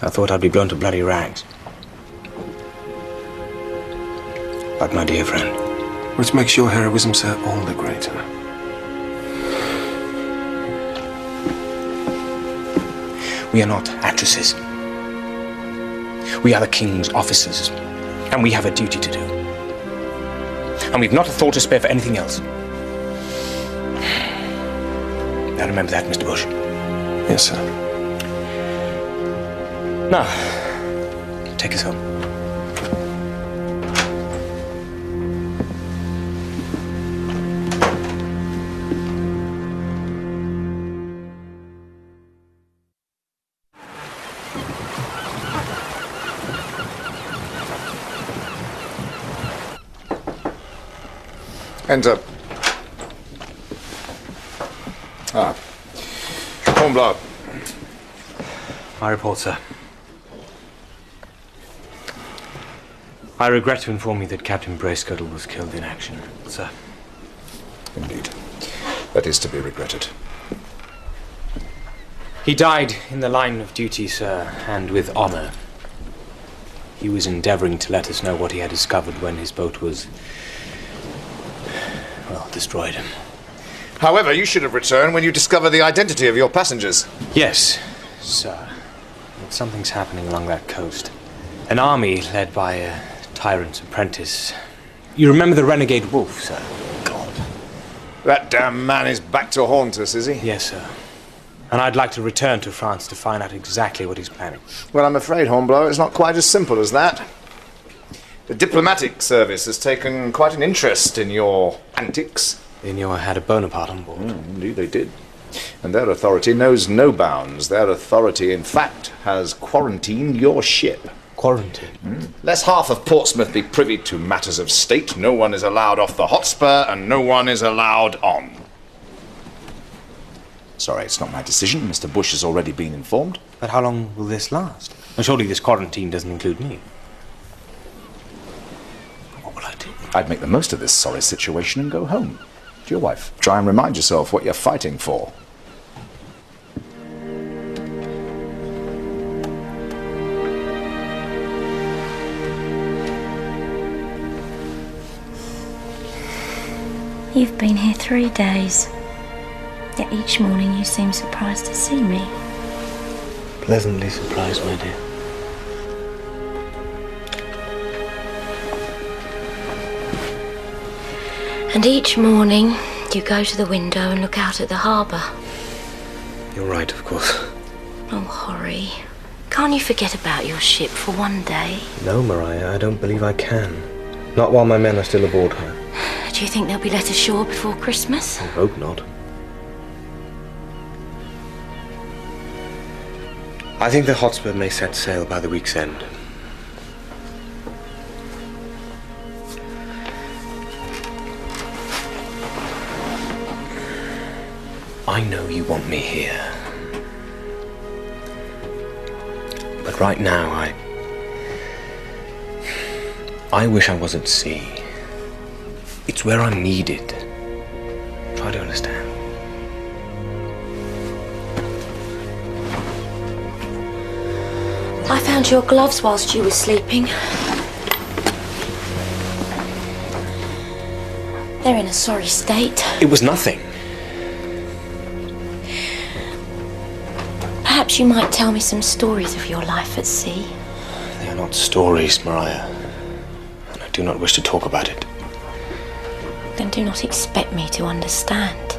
I thought I'd be blown to bloody rags. But, my dear friend... Which makes your heroism, sir, all the greater. We are not actresses. We are the King's officers, and we have a duty to do. And we've not a thought to spare for anything else. Now remember that, Mr. Bush. Yes, sir. Now, take us home. Enter. Hornblower. My report, sir. I regret to inform you that Captain Bracegirdle was killed in action, sir. Indeed. That is to be regretted. He died in the line of duty, sir, and with honor. He was endeavoring to let us know what he had discovered when his boat was... well, destroyed. However, you should have returned when you discovered the identity of your passengers. Yes, sir. But something's happening along that coast. An army led by a tyrant's apprentice. You remember the renegade wolf, sir? God. That damn man is back to haunt us, is he? Yes, sir. And I'd like to return to France to find out exactly what he's planning. Well, I'm afraid, Hornblower, it's not quite as simple as that. The diplomatic service has taken quite an interest in your antics. They knew I had a Bonaparte on board. Indeed they did. And their authority knows no bounds. Their authority, in fact, has quarantined your ship. Quarantine? Lest half of Portsmouth be privy to matters of state, no one is allowed off the Hotspur, and no one is allowed on. Sorry, it's not my decision. Mr. Bush has already been informed. But how long will this last? And surely this quarantine doesn't include me. What will I do? I'd make the most of this sorry situation and go home to your wife. Try and remind yourself what you're fighting for. You've been here 3 days, yet each morning you seem surprised to see me. Pleasantly surprised, my dear. And each morning you go to the window and look out at the harbour. You're right, of course. Oh, Horry, can't you forget about your ship for one day? No, Mariah, I don't believe I can. Not while my men are still aboard her. Do you think they'll be let ashore before Christmas? I hope not. I think the Hotspur may set sail by the week's end. I know you want me here. But right now, I wish I was at sea. It's where I'm needed. Try to understand. I found your gloves whilst you were sleeping. They're in a sorry state. It was nothing. Perhaps you might tell me some stories of your life at sea. They are not stories, Mariah. And I do not wish to talk about it. Then do not expect me to understand.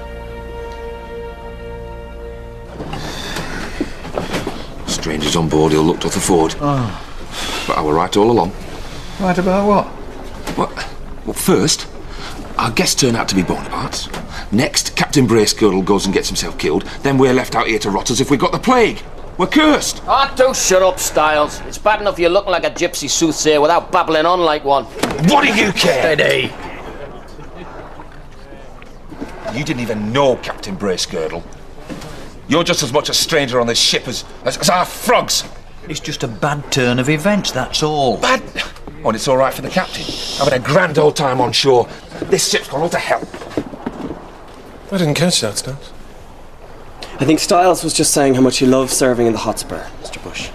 Strangers on board, he'll look to the forward. Oh. But I were right all along. Right about what? Well, first, our guests turn out to be Bonapartes. Next, Captain Bracegirdle goes and gets himself killed. Then we're left out here to rot as if we got the plague. We're cursed. Ah, do shut up, Styles. It's bad enough you're looking like a gypsy soothsayer without babbling on like one. What do you care? Steady. You didn't even know Captain Bracegirdle. You're just as much a stranger on this ship as our frogs. It's just a bad turn of events, that's all. Bad? Oh, and it's all right for the captain. Having a grand old time on shore. This ship's gone all to hell. I didn't catch that, Styles. I think Styles was just saying how much he loves serving in the Hotspur, Mr. Bush.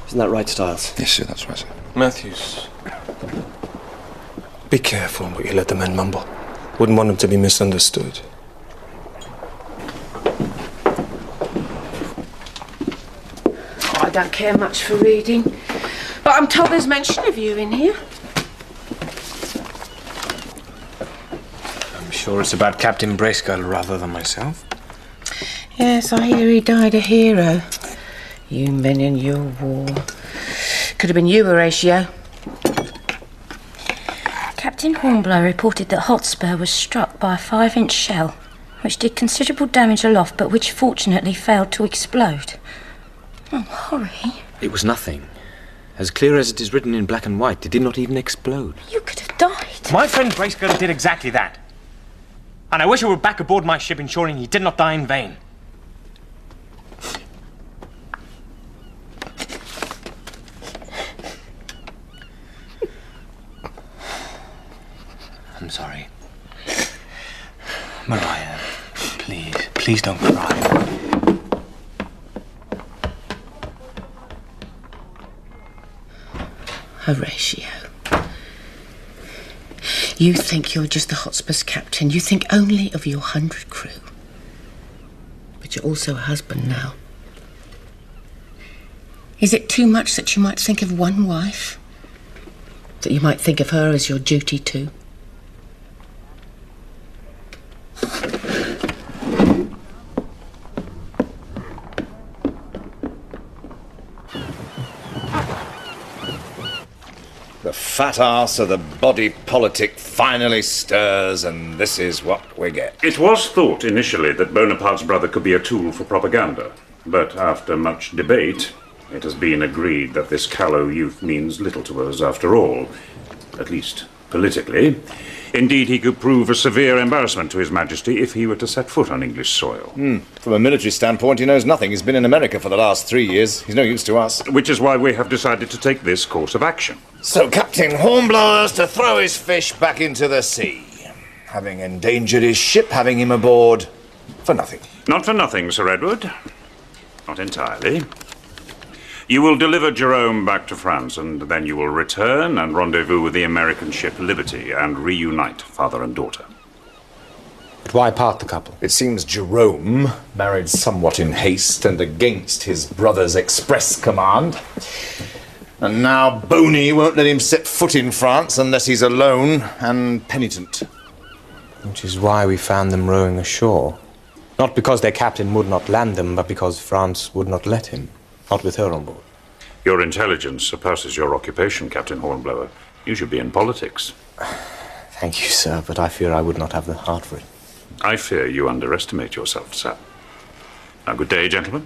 Isn't that right, Styles? Yes, sir, that's right, sir. Matthews, be careful what you let the men mumble. Wouldn't want them to be misunderstood. Oh, I don't care much for reading, but I'm told there's mention of you in here. I'm sure it's about Captain Bracegirdle rather than myself. Yes, I hear he died a hero. You men in your war. Could have been you, Horatio. Captain Hornblower reported that Hotspur was struck by a 5-inch shell, which did considerable damage aloft, but which fortunately failed to explode. Oh, Horry. It was nothing. As clear as it is written in black and white, it did not even explode. You could have died. My friend Bracegirdle did exactly that. And I wish I were back aboard my ship ensuring he did not die in vain. I'm sorry. Mariah, please don't cry. Horatio. You think you're just the Hotspur's captain. You think only of your 100 crew. But you're also a husband now. Is it too much that you might think of one wife? That you might think of her as your duty too? The fat arse of the body politic finally stirs, and this is what we get. It was thought initially that Bonaparte's brother could be a tool for propaganda, but after much debate, it has been agreed that this callow youth means little to us after all, at least politically. Indeed, he could prove a severe embarrassment to His Majesty if he were to set foot on English soil. From a military standpoint, he knows nothing. He's been in America for the last 3 years. He's no use to us. Which is why we have decided to take this course of action. So Captain Hornblower's to throw his fish back into the sea, having endangered his ship, having him aboard for nothing. Not for nothing, Sir Edward. Not entirely. You will deliver Jerome back to France, and then you will return and rendezvous with the American ship Liberty and reunite father and daughter. But why part the couple? It seems Jerome married somewhat in haste and against his brother's express command. And now Boney won't let him set foot in France unless he's alone and penitent. Which is why we found them rowing ashore. Not because their captain would not land them, but because France would not let him. Not with her on board. Your intelligence surpasses your occupation, Captain Hornblower. You should be in politics. Thank you, sir, but I fear I would not have the heart for it. I fear you underestimate yourself, sir. Now, good day, gentlemen.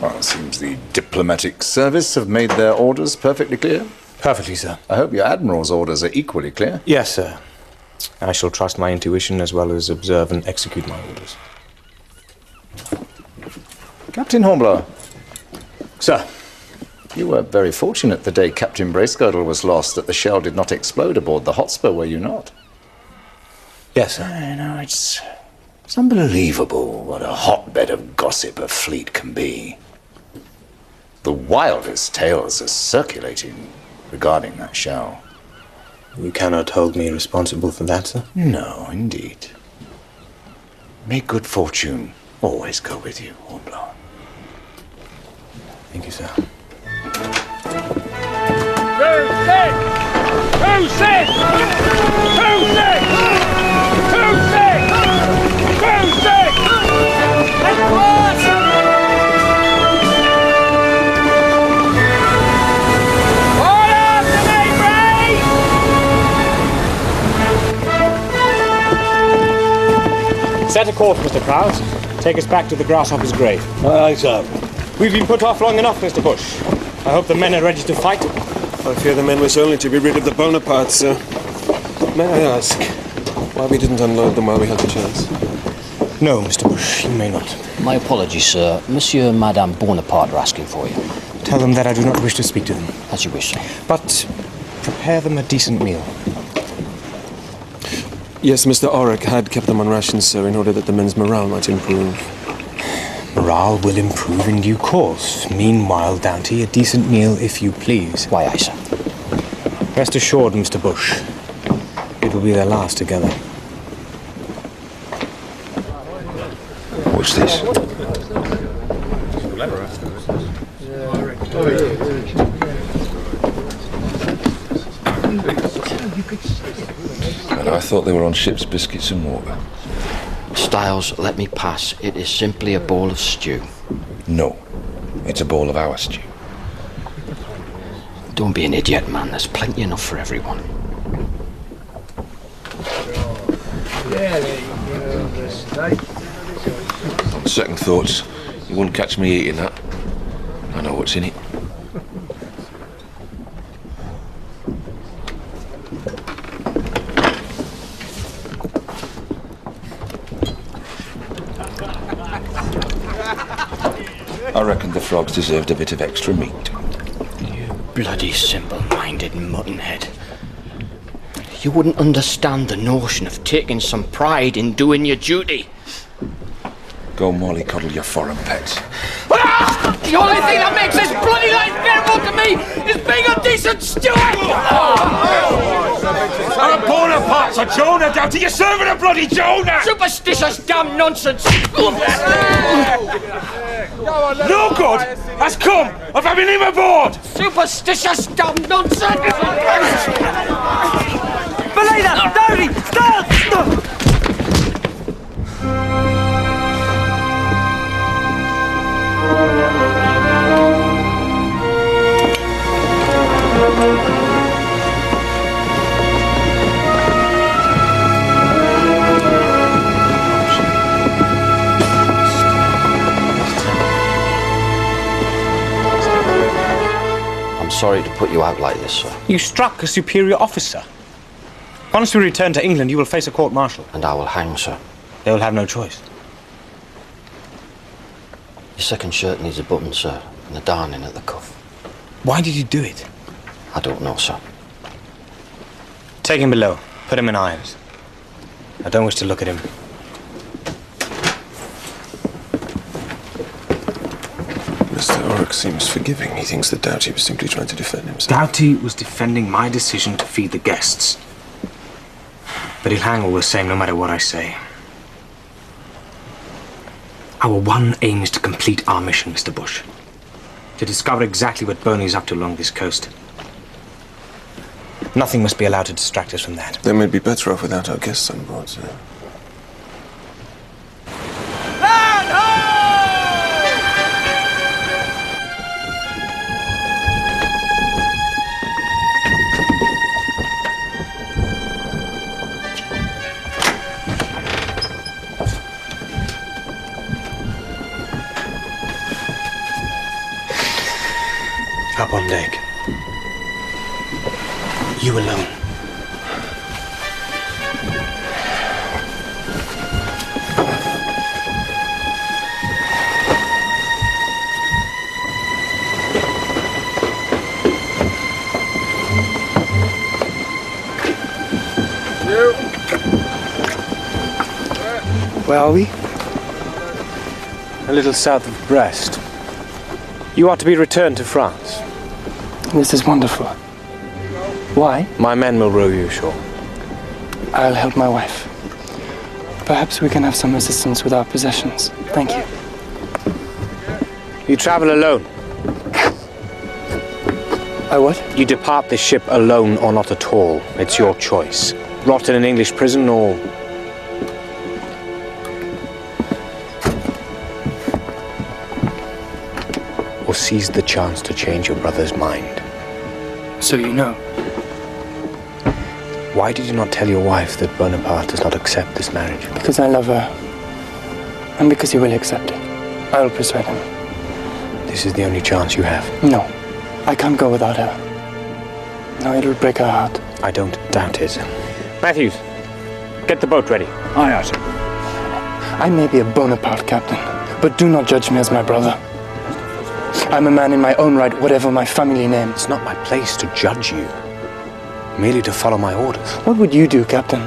Well, it seems the diplomatic service have made their orders perfectly clear. Perfectly, sir. I hope your Admiral's orders are equally clear. Yes, sir. I shall trust my intuition as well as observe and execute my orders. Captain Hornblower. Sir. You were very fortunate the day Captain Bracegirdle was lost that the shell did not explode aboard the Hotspur, were you not? Yes, sir. I know, it's unbelievable what a hotbed of gossip a fleet can be. The wildest tales are circulating regarding that shell. You cannot hold me responsible for that, sir? No, indeed. May good fortune always go with you, Hornblower. Thank you, sir. Who's sick? Who's sick? Who's sick? Who's sick? Who's sick? All after me, Set a course, Mr. Prowse. Take us back to the grasshopper's grave. Aye, sir. We've been put off long enough, Mr. Bush. I hope the men are ready to fight. I fear the men wish only to be rid of the Bonapartes, sir. May I ask why we didn't unload them while we had the chance? No, Mr. Bush, you may not. My apologies, sir. Monsieur and Madame Bonaparte are asking for you. Tell them that I do not wish to speak to them. As you wish, sir. But prepare them a decent meal. Yes, Mr. Auric had kept them on rations, sir, in order that the men's morale might improve. Morale will improve in due course. Meanwhile, Dante, a decent meal if you please. Why, aye, sir. Rest assured, Mr. Bush, it will be their last together. What's this? And I thought they were on ship's biscuits and water. Styles, let me pass. It is simply a bowl of stew. No, it's a bowl of our stew. Don't be an idiot, man. There's plenty enough for everyone. On second thoughts, you wouldn't catch me eating that. I know what's in it. I reckon the frogs deserved a bit of extra meat. You bloody simple-minded muttonhead. You wouldn't understand the notion of taking some pride in doing your duty. Go mollycoddle your foreign pets. The only thing that makes this bloody life bearable to me is being a decent steward! I'm a Bonaparte! That's a Jonah, Doughty! You're serving a bloody Jonah! Superstitious damn nonsense! No good has come of having him aboard! Superstitious damn nonsense! Belida! Downey! Stop! I'm sorry to put you out like this, sir. You struck a superior officer. Once we return to England, you will face a court-martial. And I will hang, sir. They will have no choice. Your second shirt needs a button, sir, and a darning at the cuff. Why did you do it? I don't know, sir. Take him below. Put him in irons. I don't wish to look at him. Mr. Orrick seems forgiving. He thinks that Doughty was simply trying to defend himself. Doughty was defending my decision to feed the guests. But he'll hang all the same, no matter what I say. Our one aim is to complete our mission, Mr. Bush. To discover exactly what Boney's up to along this coast. Nothing must be allowed to distract us from that. They may be better off without our guests on board, sir. Up on deck. You alone. Where are we? A little south of Brest. You are to be returned to France. This is wonderful. Why? My men will row you ashore. I'll help my wife. Perhaps we can have some assistance with our possessions. Thank you. You travel alone. I what? You depart this ship alone or not at all. It's your choice. Rot in an English prison or... or seize the chance to change your brother's mind. So you know. Why did you not tell your wife that Bonaparte does not accept this marriage? Because I love her. And because he will accept it. I will persuade him. This is the only chance you have. No. I can't go without her. No, it'll break her heart. I don't doubt it. Matthews, get the boat ready. Aye, aye, sir. I may be a Bonaparte captain, but do not judge me as my brother. I'm a man in my own right, whatever my family name. It's not my place to judge you. Merely to follow my orders. What would you do, Captain?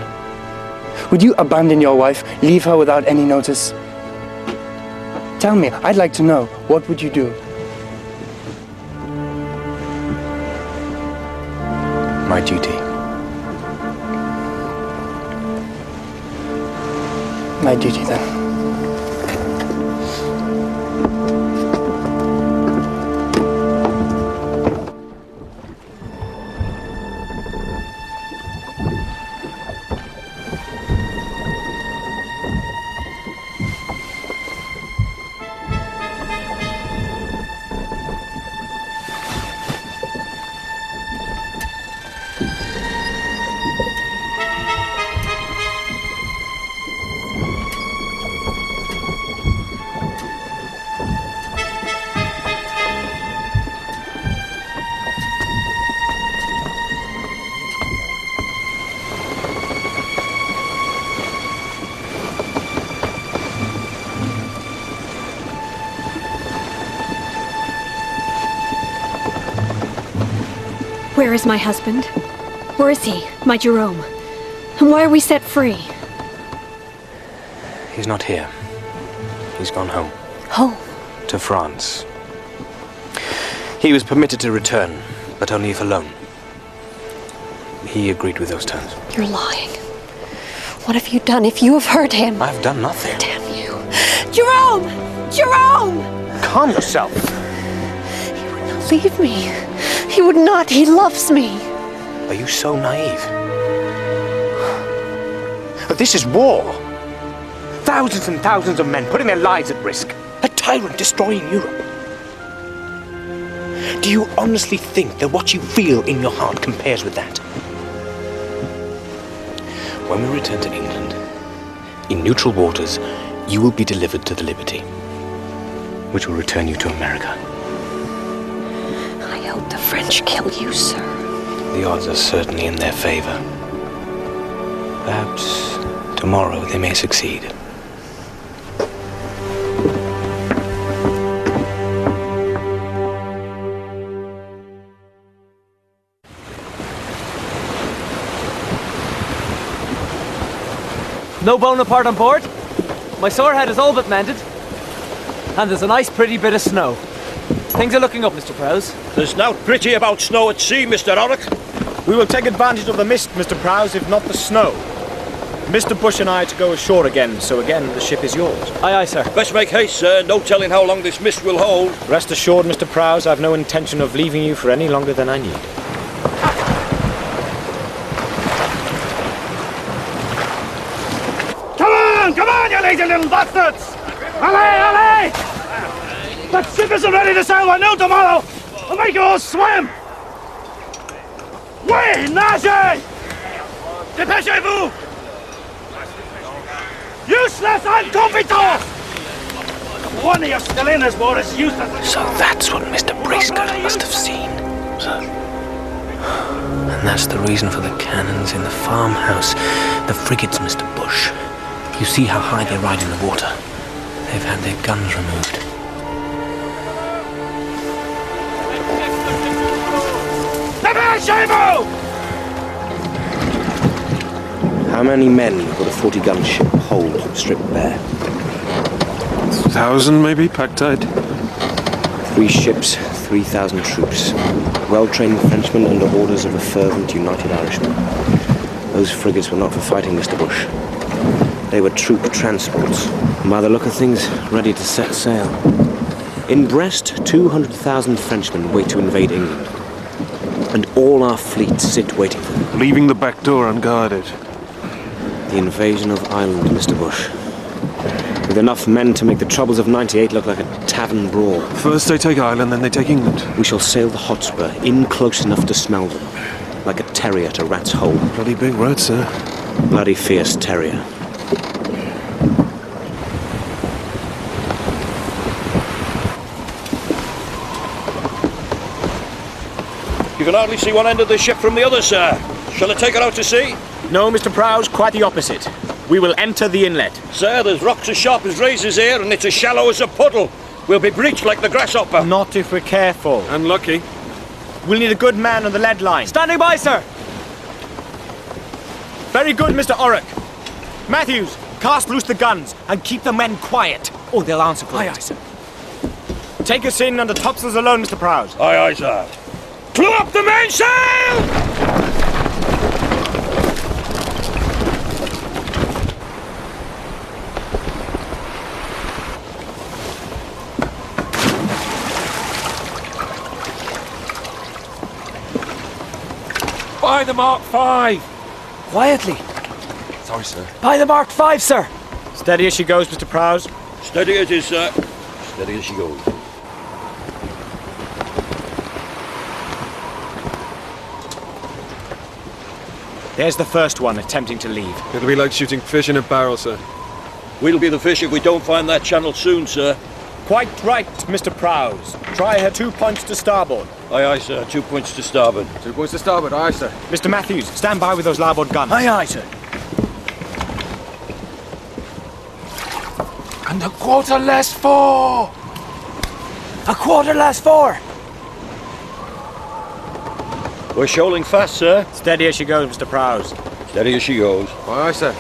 Would you abandon your wife, leave her without any notice? Tell me, I'd like to know. What would you do? My duty. My duty, then. Where is my husband? Where is he, my Jerome? And why are we set free? He's not here. He's gone home. Home? To France. He was permitted to return, but only if alone. He agreed with those terms. You're lying. What have you done if you have hurt him? I've done nothing. Damn you. Jerome! Jerome! Calm yourself. He would not leave me. He would not. He loves me. Are you so naive? This is war. Thousands and thousands of men putting their lives at risk. A tyrant destroying Europe. Do you honestly think that what you feel in your heart compares with that? When we return to England, in neutral waters, you will be delivered to the Liberty, which will return you to America. I hope the French kill you, sir. The odds are certainly in their favor. Perhaps tomorrow they may succeed. No Bonaparte on board? My sore head is all but mended. And there's a nice pretty bit of snow. Things are looking up, Mr. Prowse. There's nought pretty about snow at sea, Mr. Orrick. We will take advantage of the mist, Mr. Prowse, if not the snow. Mr. Bush and I are to go ashore again, so again, the ship is yours. Aye, aye, sir. Best make haste, sir. No telling how long this mist will hold. Rest assured, Mr. Prowse, I've no intention of leaving you for any longer than I need. Come on, you lazy little bastards! Allez, allez! That ship isn't ready to sail by noon tomorrow! I'll make you all swim! Oui, nagez! Dépêchez-vous! Useless incompetents! One of you still in is more as useless. So that's what Mr. Bracegirdle must have seen. And that's the reason for the cannons in the farmhouse. The frigates, Mr. Bush. You see how high they ride in the water. They've had their guns removed. Dépêchez-vous! How many men would a 40-gun ship hold, stripped bare? 1,000 maybe, pack tight. 3 ships, 3,000 troops. Well-trained Frenchmen under orders of a fervent United Irishman. Those frigates were not for fighting, Mr. Bush. They were troop transports, and by the look of things, ready to set sail. In Brest, 200,000 Frenchmen wait to invade England. And all our fleet sit waiting for them. Leaving the back door unguarded. The invasion of Ireland, Mr. Bush. With enough men to make the troubles of '98 look like a tavern brawl. First they take Ireland, then they take England. We shall sail the Hotspur in close enough to smell them. Like a terrier to rat's hole. Bloody big word, sir. Bloody fierce terrier. You can hardly see one end of the ship from the other, sir. Shall I take her out to sea? No, Mr. Prowse, quite the opposite. We will enter the inlet. Sir, there's rocks as sharp as razors here, and it's as shallow as a puddle. We'll be breached like the grasshopper. Not if we're careful. Unlucky. We'll need a good man on the lead line. Standing by, sir! Very good, Mr. Orrick. Matthews, cast loose the guns and keep the men quiet. Oh, they'll answer for it. Aye, sir. Take us in under topsails alone, Mr. Prowse. Aye, aye, sir. Clew up the mainsail! By the Mark V! Quietly. Sorry, sir. By the Mark V, sir! Steady as she goes, Mr. Prowse. Steady it is, sir. Steady as she goes. There's the first one attempting to leave. It'll be like shooting fish in a barrel, sir. We'll be the fish if we don't find that channel soon, sir. Quite right, Mr. Prowse. Try her 2 points to starboard. Aye, aye, sir. 2 points to starboard. 2 points to starboard, aye, sir. Mr. Matthews, stand by with those larboard guns. Aye, aye, sir. And a quarter less 4! A quarter less 4! We're shoaling fast, sir. Steady as she goes, Mr. Prowse. Steady as she goes. Aye, sir.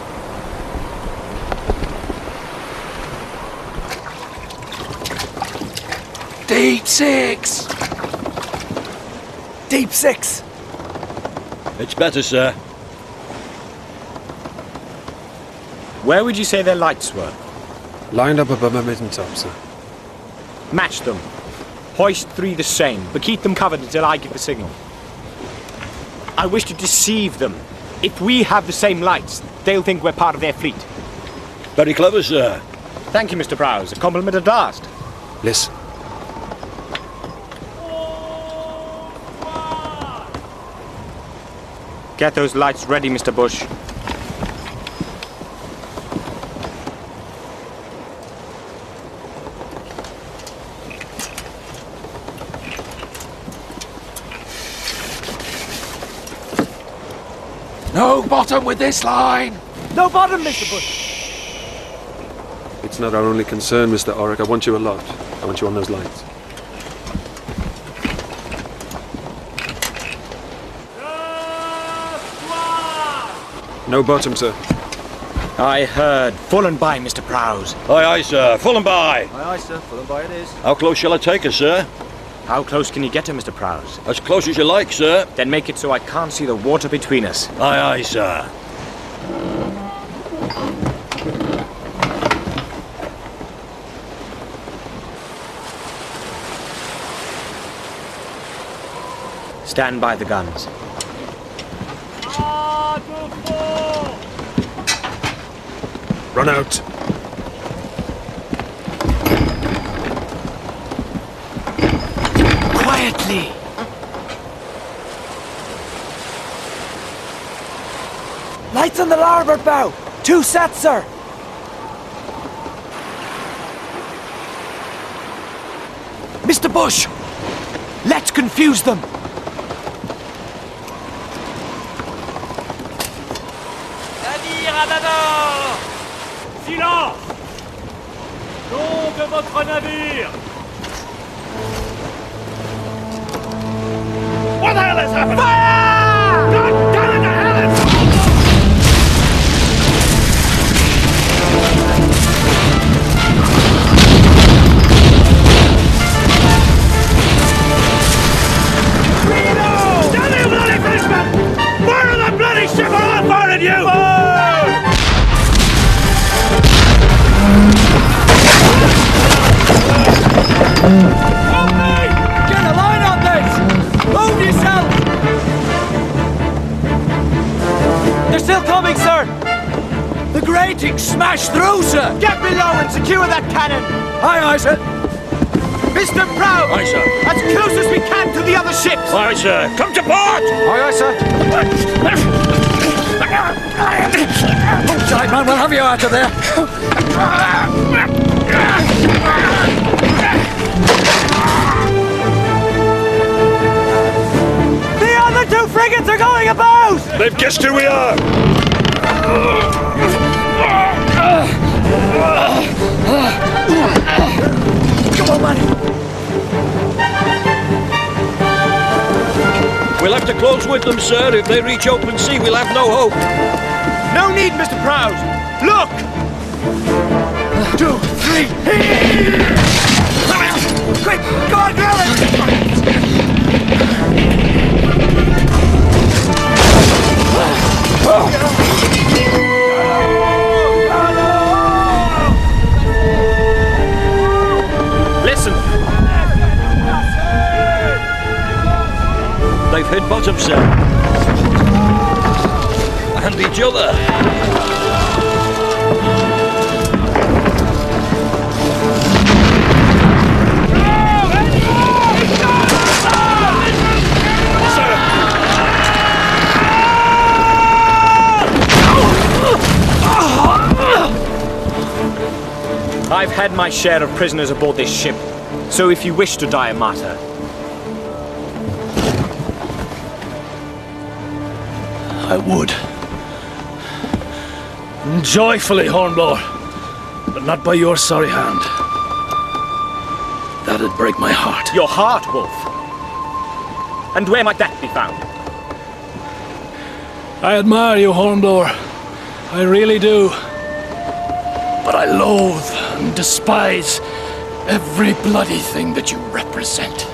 Deep 6! Deep 6! It's better, sir. Where would you say their lights were? Lined up above my mitten top, sir. Match them. Hoist 3 the same, but keep them covered until I give the signal. I wish to deceive them. If we have the same lights, they'll think we're part of their fleet. Very clever, sir. Thank you, Mr. Prowse. A compliment at last. Listen. Get those lights ready, Mr. Bush. No bottom with this line! No bottom, Mr. Bush! It's not our only concern, Mr. Orrick. I want you a lot. I want you on those lights. No bottom, sir. I heard. Full and by, Mr. Prowse. Aye, aye, sir. Full and by. Aye, aye, sir. Full and by it is. How close shall I take her, sir? How close can you get to, Mr. Prowse? As close as you like, sir. Then make it so I can't see the water between us. Aye, aye, sir. Stand by the guns. Run out. Quietly. Lights on the larboard bow. 2 sets, sir. Mr. Bush, let's confuse them. Navire à bâbord! Silence! Nom de votre navire! What the hell has happened? Fire! God damn it, the hell is... Stand there, bloody Frenchman! Fire the bloody ship or I'll fire at you! Okay! Get a line on this! Move yourself! They're still coming, sir! The grating smashed through, sir! Get below and secure that cannon! Aye, aye, sir! Mr. Proud! Aye, sir. As close as we can to the other ships! Aye, sir! Come to port! Aye, aye, sir. Hold tight, man, we'll have you out of there! The other 2 frigates are going about! They've guessed who we are! Come on, man! We'll have to close with them, sir. If they reach open sea, we'll have no hope. No need, Mr. Proud! Look! 2, 3, quick! Go on, grab it! Listen! They've hit bottom, sir. And each other. I've had my share of prisoners aboard this ship, so if you wish to die a martyr... I would. Joyfully, Hornblower, but not by your sorry hand. That'd break my heart. Your heart, Wolf? And where might that be found? I admire you, Hornblower. I really do. But I loathe and despise every bloody thing that you represent.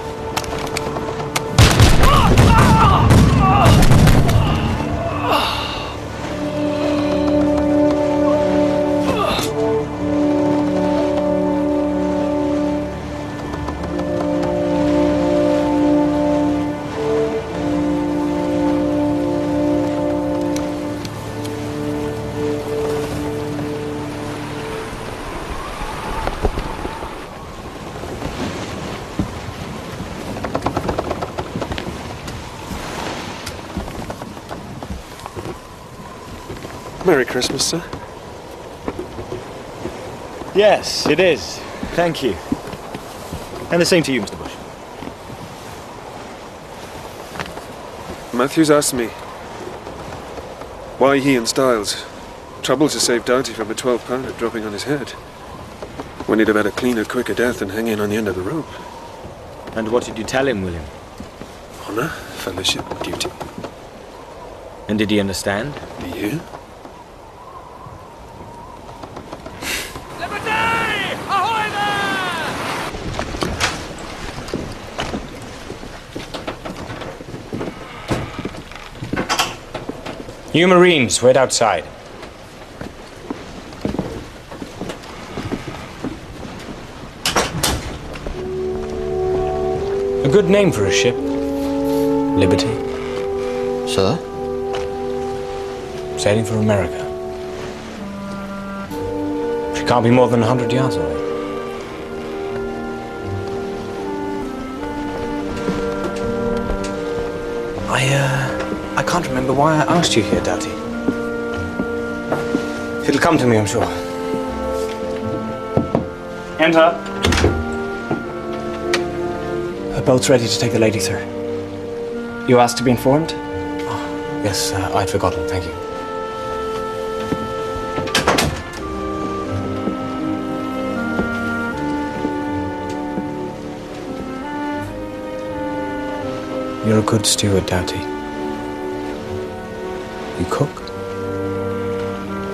Merry Christmas, sir. Yes, it is. Thank you. And the same to you, Mr. Bush. Matthews asked me why he and Styles troubled to save Doughty from a 12-pounder dropping on his head, when he'd have had a cleaner, quicker death than hanging on the end of the rope. And what did you tell him, William? Honour, fellowship, duty. And did he understand? You? You Marines, wait outside. A good name for a ship. Liberty. Sir? Sailing for America. She can't be more than 100 yards away. I can't remember why I asked you here, Doughty. It'll come to me, I'm sure. Enter. Her boat's ready to take the lady, sir. You asked to be informed? Oh, yes, I'd forgotten, thank you. You're a good steward, Doughty. You cook,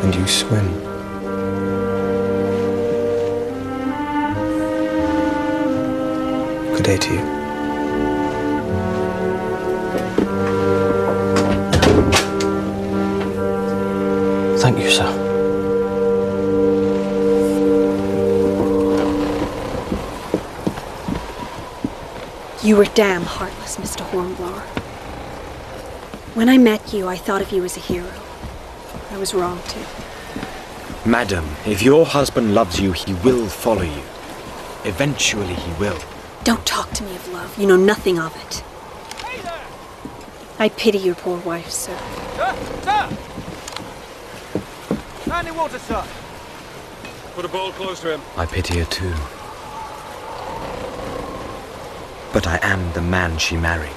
and you swim. Good day to you. Thank you, sir. You were damn heartless, Mr. Hornblower. When I met you, I thought of you as a hero. I was wrong, too. Madam, if your husband loves you, he will follow you. Eventually he will. Don't talk to me of love. You know nothing of it. I pity your poor wife, sir. Sir! Handy water, sir. Put a bowl close to him. I pity her too. But I am the man she married.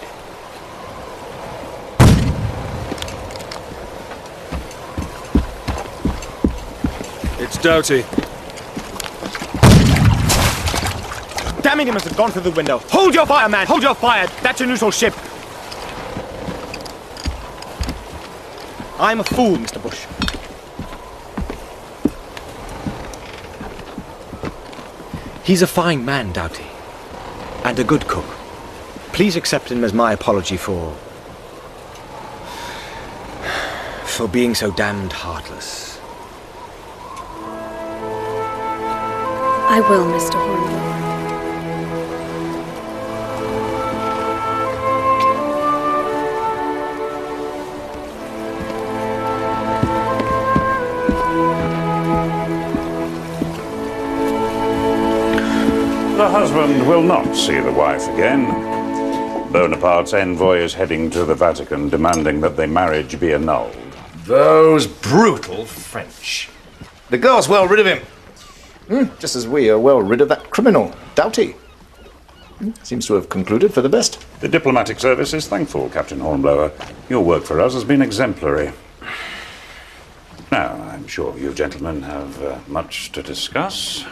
It's Doughty. Damn it, he must have gone through the window. Hold your fire, man! Hold your fire! That's a neutral ship! I'm a fool, Mr. Bush. He's a fine man, Doughty. And a good cook. Please accept him as my apology for being so damned heartless. I will, Mr. Hornblower. The husband will not see the wife again. Bonaparte's envoy is heading to the Vatican, demanding that their marriage be annulled. Those brutal French. The girl's well rid of him. Just as we are well rid of that criminal, Doughty. Seems to have concluded for the best. The diplomatic service is thankful, Captain Hornblower. Your work for us has been exemplary. Now, I'm sure you gentlemen have much to discuss.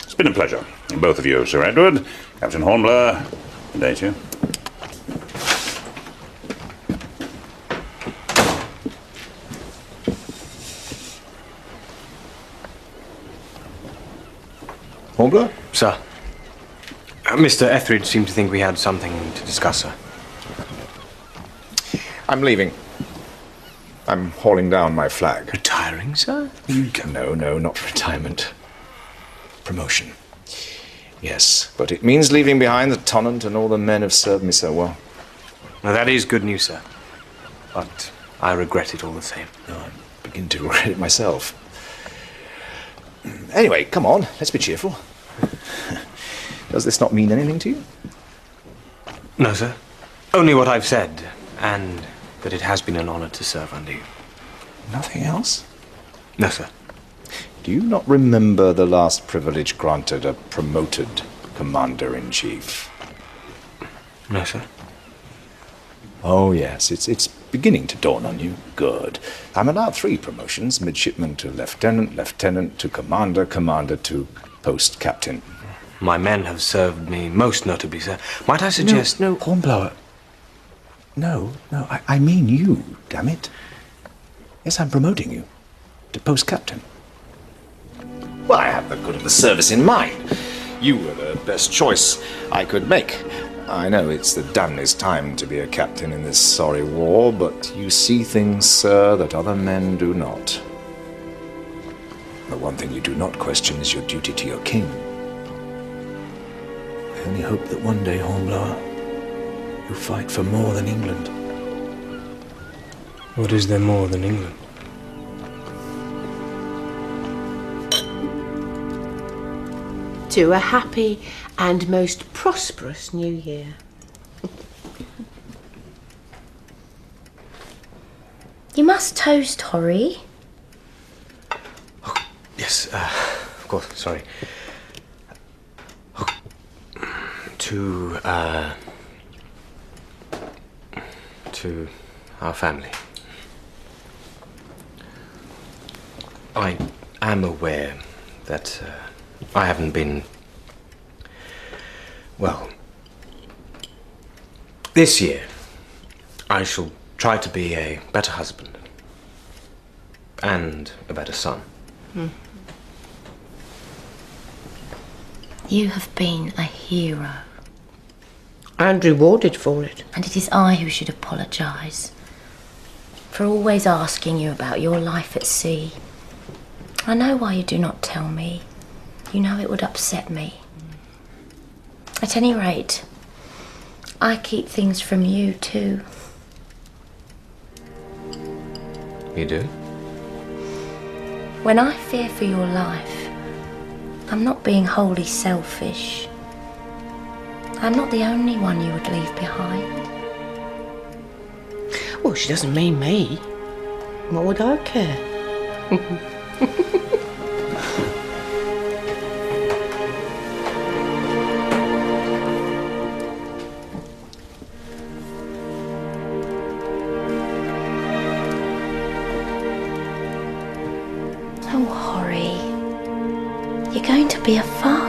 It's been a pleasure. Both of you, Sir Edward, Captain Hornblower, good day to you. Hornblower? Sir. Mr. Etheridge seemed to think we had something to discuss, sir. I'm leaving. I'm hauling down my flag. Retiring, sir? No, not retirement. Promotion. Yes, but it means leaving behind the Tonnant and all the men who've served me so well. Now, that is good news, sir. But I regret it all the same. No, I begin to regret it myself. Anyway, come on, let's be cheerful. Does this not mean anything to you? No, sir. Only what I've said, and But it has been an honor to serve under you. Nothing else? No, sir. Do you not remember the last privilege granted a promoted commander-in-chief? No, sir. Oh, yes, it's beginning to dawn on you. Good. I'm allowed 3 promotions, midshipman to lieutenant, lieutenant to commander, commander to post-captain. My men have served me most notably, sir. Might I suggest... No, Hornblower. No, I mean you, damn it. Yes, I'm promoting you to post-captain. Well, I have the good of the service in mind. You were the best choice I could make. I know it's the damnedest time to be a captain in this sorry war, but you see things, sir, that other men do not. The one thing you do not question is your duty to your king. I only hope that one day, Hornblower, you fight for more than England. What is there more than England? To a happy and most prosperous New Year. You must toast, Horry. Yes, of course, sorry. To our family. I am aware that I haven't been... Well, this year I shall try to be a better husband and a better son. You have been a hero. And rewarded for it. And it is I who should apologise for always asking you about your life at sea. I know why you do not tell me. You know it would upset me. At any rate, I keep things from you too. You do? When I fear for your life, I'm not being wholly selfish. I'm not the only one you would leave behind. Well, she doesn't mean me. What would I care? Oh, Horry, you're going to be a father.